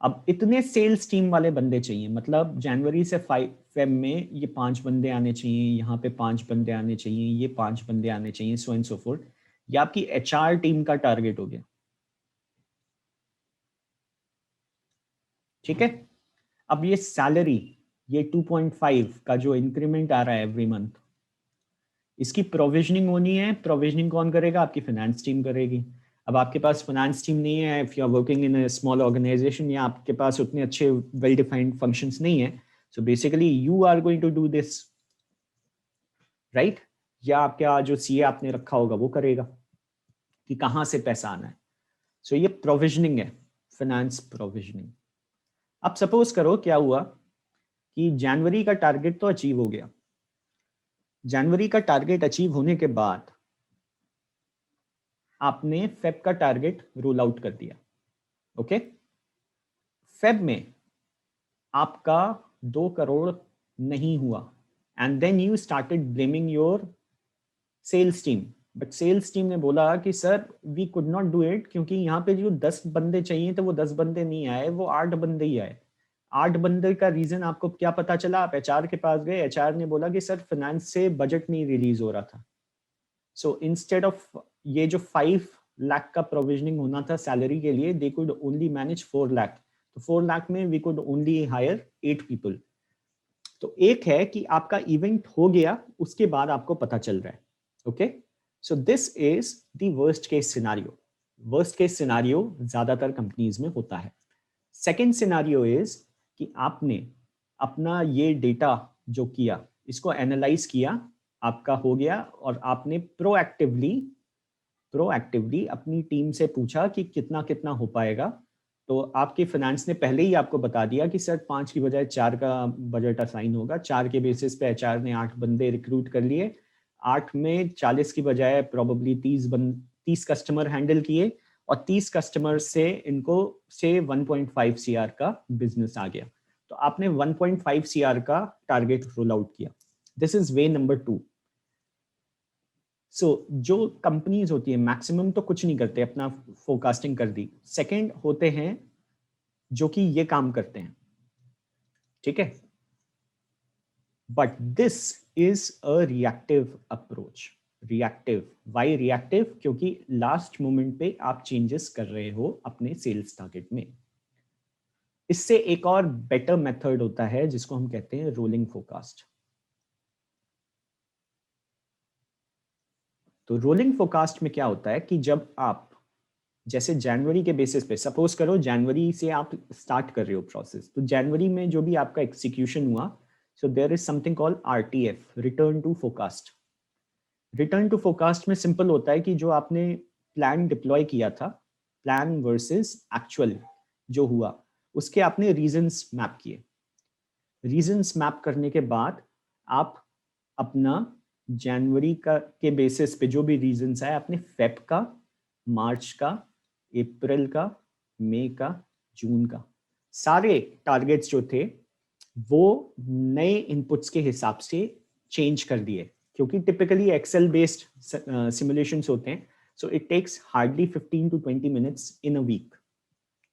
अब इतने सेल्स टीम वाले बंदे चाहिए, मतलब जनवरी से फेब में ये 5 बंदे आने चाहिए, यहाँ पे 5 बंदे आने चाहिए, ये 5 बंदे आने चाहिए, सो एंड सो फोर्थ। ये आपकी एचआर टीम का टारगेट हो गया। ठीक है, अब ये सैलरी, ये 2.5 का जो इंक्रीमेंट आ रहा है एवरी मंथ, इसकी प्रोविजनिंग होनी है। प्रोविजनिंग कौन करेगा? आपकी फाइनेंस टीम करेगी। अब आपके पास फाइनेंस टीम नहीं है, if you are working in a small organization, या आपके पास उतने अच्छे वेल डिफाइंड फंक्शंस नहीं है, so basically you are going to do this, right? या आपका जो सीए आपने रखा होगा वो करेगा कि कहाँ से पैसा आना है। सो ये प्रोविजनिंग है, फाइनेंस प्रोविजनिंग। अब सपोज करो क्या हुआ कि जनवरी का टारगेट तो अचीव हो गया। जनवरी का टारगेट अचीव होने के बाद आपने फेब का टारगेट रोल आउट कर दिया। ओके, फेब में आपका 2 करोड़ नहीं हुआ, and then you started blaming your sales team. But sales team ने बोला कि sir we could not do it, क्योंकि यहाँ पे जो 10 बंदे चाहिए थे वो 10 बंदे नहीं आए, वो 8 बंदे ही आए। 8 बंदे का रीजन आपको क्या पता चला? आप एचआर के पास गए, एचआर ने बोला कि सर फाइनेंस से बजट नहीं रिलीज हो रहा था। सो इंस्टेड ऑफ ये जो 5 लाख का प्रोविजनिंग होना था सैलरी के लिए, they could only manage 4 lakh. तो 4 लाख में we could only hire 8 people. तो एक है कि आपका इवेंट हो गया, उसके बाद आपको पता चल रहा है। Okay, so this is the worst case scenario. Worst case scenario ज्यादातर कंपनीज में होता है। सेकेंड सिनारियो इज कि आपने अपना ये डेटा जो किया, इसको एनालाइज किया, आपका हो गया, और आपने प्रोएक्टिवली अपनी टीम से पूछा कि कितना कितना हो पाएगा। तो आपके फाइनेंस ने पहले ही आपको बता दिया कि सर 5 की बजाय 4 का बजट असाइन होगा। 4 के बेसिस पे एचआर ने 8 बंदे रिक्रूट कर लिए। 8 में 40 की बजाय प्रोबेबली 30 कस्टमर हैंडल किए, और 30 कस्टमर से इनको 1.5 सीआर का बिजनेस आ गया। तो आपने 1.5 सीआर का टारगेट रोल आउट किया। This is way number 2। सो जो कंपनीज होती है मैक्सिमम तो कुछ नहीं करते, अपना फोरकास्टिंग कर दी। सेकंड होते हैं जो कि ये काम करते हैं, ठीक है, but this is a reactive approach. Reactive, why reactive? क्योंकि लास्ट मोमेंट पे आप चेंजेस कर रहे हो अपने सेल्स टारगेट में। इससे एक और बेटर मेथड होता है जिसको हम कहते हैं रोलिंग फोरकास्ट। तो रोलिंग फोरकास्ट में क्या होता है कि जब आप जैसे जनवरी के बेसिस पे, सपोज करो जनवरी से आप स्टार्ट कर रहे हो प्रोसेस, तो जनवरी में जो भी आपका एग्जीक्यूशन हुआ, so there is something called RTF, return to forecast. Return to forecast में सिंपल होता है कि जो आपने प्लान डिप्लॉय किया था, प्लान वर्सेस एक्चुअल जो हुआ, उसके आपने रीजंस मैप किए। रीजंस मैप करने के बाद आप अपना जनवरी का के बेसिस पे जो भी रीजंस आए, अपने फेब का, मार्च का, अप्रैल का, मई का, जून का, सारे टारगेट्स जो थे वो नए इनपुट्स के हिसाब से चेंज कर दिए। क्योंकि टिपिकली एक्सेल बेस्ड सिमुलेशंस होते हैं, so it takes hardly 15 to 20 minutes in a week,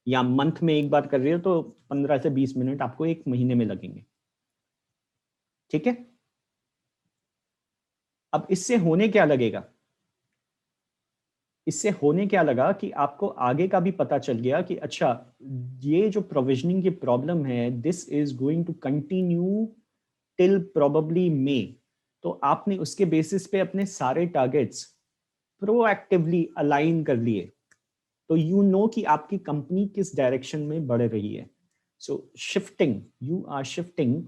या मंथ में एक बार कर रहे हो तो 15 से 20 मिनट आपको एक महीने में लगेंगे। ठीक है, अब इससे होने क्या लगेगा? इससे होने क्या लगा कि आपको आगे का भी पता चल गया कि अच्छा, ये जो प्रोविजनिंग की प्रॉब्लम है, this is going to continue till probably May, तो आपने उसके बेसिस पे अपने सारे टारगेट्स प्रोएक्टिवली अलाइन कर लिए, तो यू नो कि आपकी कंपनी किस डायरेक्शन में बढ़ रही है. So shifting, you are shifting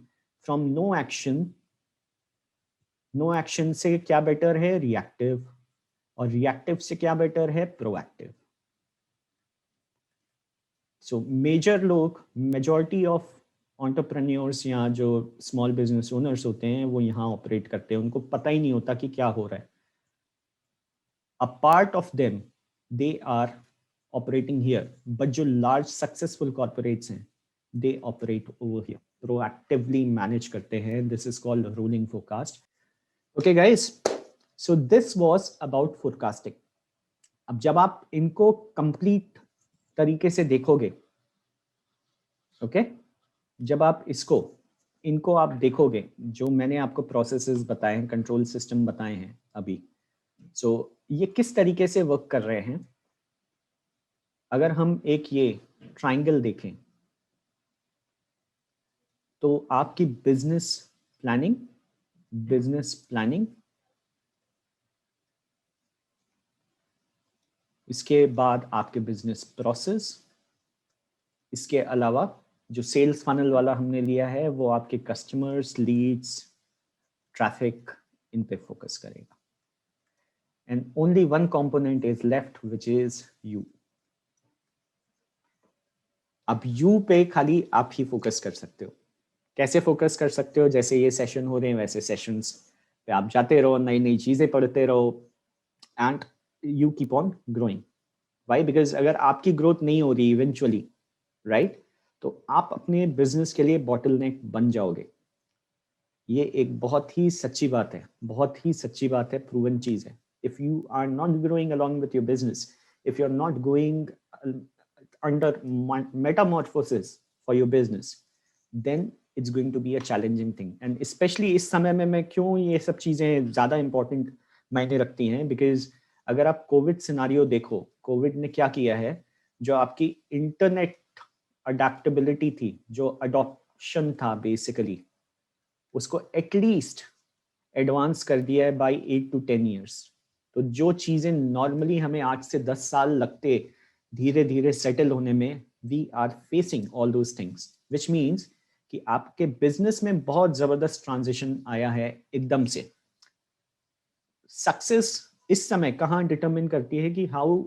from no action से क्या बेटर है, रिएक्टिव, और रिएक्टिव से क्या बेटर है, प्रोएक्टिव. सो मेजर लोग, मेजॉरिटी ऑफ एंटरप्रेन्योर्स या जो स्मॉल बिजनेस ओनर्स होते हैं वो यहाँ ऑपरेट करते हैं, उनको पता ही नहीं होता कि क्या हो रहा है. A part of them they are operating here, but जो लार्ज सक्सेसफुल कॉर्पोरेट्स हैं they operate over here, proactively manage करते हैं. This is called rolling forecast. Okay guys, so this was about forecasting. अब जब आप इनको कंप्लीट तरीके से देखोगे, ओके, जब आप इनको आप देखोगे, जो मैंने आपको प्रोसेसेस बताए हैं, कंट्रोल सिस्टम बताए हैं अभी, सो ये किस तरीके से वर्क कर रहे हैं. अगर हम एक ये ट्रायंगल देखें, तो आपकी बिजनेस प्लानिंग, इसके बाद आपके बिजनेस प्रोसेस, इसके अलावा जो सेल्स फनल वाला हमने लिया है वो आपके कस्टमर्स, लीड्स, ट्रैफिक, इन पे फोकस करेगा. And only one component is left which is you. अब यू पे खाली आप ही फोकस कर सकते हो. कैसे फोकस कर सकते हो? जैसे ये सेशन हो रहे हैं वैसे सेशंस पे आप जाते रहो, नई नई चीजें पढ़ते रहो, and you keep on growing. Why? Because अगर आपकी ग्रोथ नहीं हो रही इवेंचुअली, राइट, तो आप अपने बिजनेस के लिए बॉटलनेक बन जाओगे. ये एक बहुत ही सच्ची बात है, बहुत ही सच्ची बात है, प्रूवन चीज है. If you are not growing along with your business, if you are not going under metamorphosis for your business, then it's going to be a challenging thing. And especially इस समय में मैं क्यों ये सब चीजें ज्यादा इंपॉर्टेंट मायने रखती हैं, बिकॉज अगर आप कोविड सिनारियो देखो, कोविड ने क्या किया है, जो आपकी इंटरनेट अडेप्टेबिलिटी थी, जो अडॉप्शन था बेसिकली, उसको एटलीस्ट एडवांस कर दिया है बाय 8 to 10 years. तो जो चीजें नॉर्मली हमें 8 से 10 साल लगते धीरे धीरे सेटल होने में, we are facing all those things, which means कि आपके बिजनेस में बहुत जबरदस्त ट्रांजिशन आया है एकदम से. सक्सेस इस समय कहाँ डिटरमिन करती है कि हाउ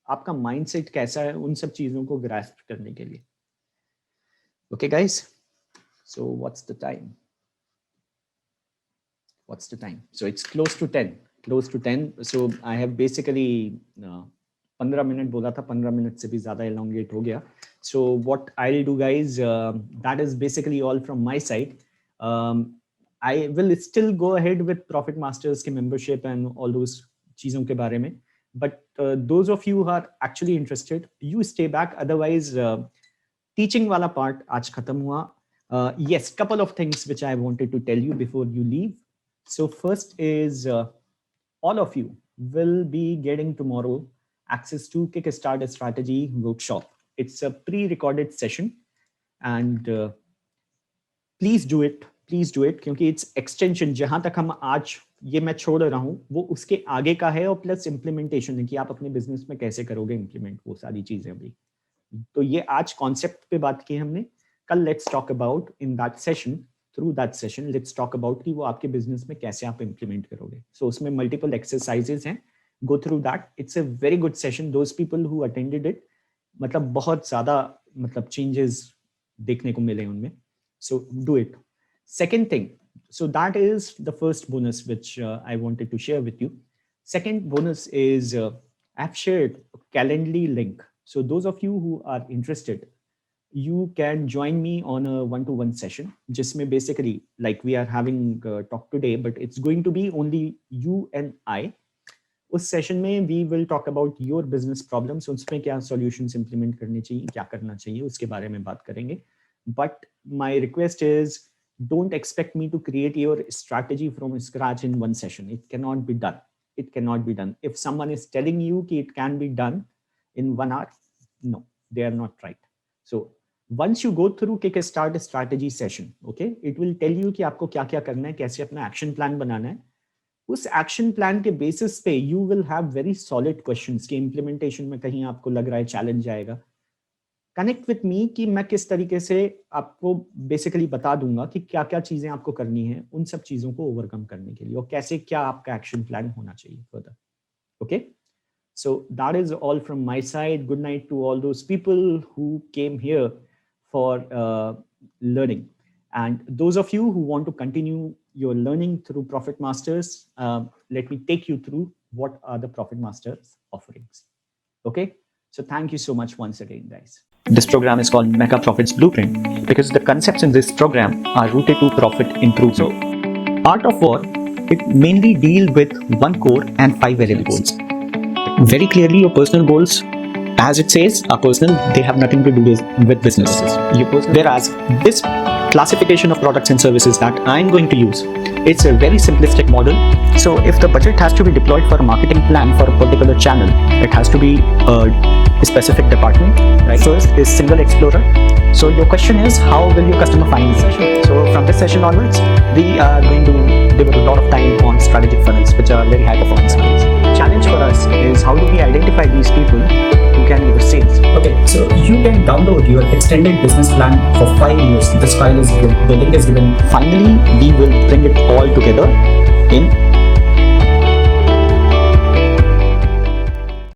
आपका माइंडसेट कैसा है उन सब चीजों को ग्रास्प करने के लिए. Okay guys, so what's the time? What's the time? So it's close to 10. So I have basically 15 minute बोला था, 15 मिनट से भी ज़्यादा elongate हो गया. So what I'll do guys, that is basically all from my side. I will still go ahead with Profit Masters के membership and all those चीज़ों के बारे में. But those of you who are actually interested, you stay back. Otherwise, teaching वाला part आज खत्म हुआ. Yes, couple of things which I wanted to tell you before you leave. So first is all of you will be getting tomorrow access to Kickstart a Strategy workshop. It's a pre-recorded session and please do it. क्योंकि it's extension. जहां तक हम आज ये मैं छोड़ रहा हूँ वो उसके आगे का है, और प्लस इम्प्लीमेंटेशन है कि आप अपने बिजनेस में कैसे करोगे इम्प्लीमेंट वो सारी चीजें अभी. तो ये आज कॉन्सेप्ट पे बात की हमने. कल let's talk about in that session, through that session let's talk about कि वो आपके बिजनेस में कैसे आप इंप्लीमेंट करोगे. सो उसमें मल्टीपल एक्सरसाइजेस हैं, go through that. It's a very good session. Those people who attended it, मतलब बहुत ज्यादा मतलब चेंजेस देखने को मिले उनमें. So do it. Second thing, so that is the first bonus which I wanted to share with you. Second bonus is I've shared a Calendly link. So those of you who are interested, you can join me on a one-to-one session. Just basically like we are having talk today, but it's going to be only you and I. उस session में we will talk about your business problems. उसमें क्या solutions implement करने चाहिए, क्या करना चाहिए, उसके बारे में बात करेंगे. But my request is don't expect me to create your strategy from scratch in one session. It cannot be done. It cannot be done. If someone is telling you that it can be done in 1 hour, no, they are not right. So Once you go through Kickstart strategy session, okay, it will tell you कि आपको क्या क्या करना है, कैसे अपना action plan बनाना है. उस एक्शन प्लान के बेसिस पे you will have very solid questions कि इम्प्लीमेंटेशन में कहीं आपको लग रहा है चैलेंज आएगा. कनेक्ट विथ मी कि मैं किस तरीके से आपको बेसिकली बता दूंगा कि क्या क्या चीजें आपको करनी है उन सब चीजों को ओवरकम करने के लिए, और कैसे क्या आपका एक्शन प्लान होना चाहिए further. Okay, so that is all from my side. Good night to all those people who came here for learning, and those of you who want to continue your learning through Profit Masters, let me take you through what are the Profit Masters offerings. Okay, so thank you so much once again, guys. This program is called Mega Profits Blueprint because the concepts in this program are rooted to profit improvement. So, Art of War, it mainly deals with one core and 5 variable goals. Very clearly, your personal goals, as it says, are personal. They have nothing to do with businesses. Whereas this classification of products and services that I'm going to use, it's a very simplistic model. So if the budget has to be deployed for a marketing plan for a particular channel, it has to be a specific department. Right. First is single explorer. So your question is, how will your customer find the session? So from this session onwards, we are going to devote a lot of time on strategic funnels, which are very high performance funnels. Challenge for us is how do we identify these people who can give us sales. Okay, so you can download your extended business plan for 5 years. This file is given, the link is given. Finally, we will bring it all together in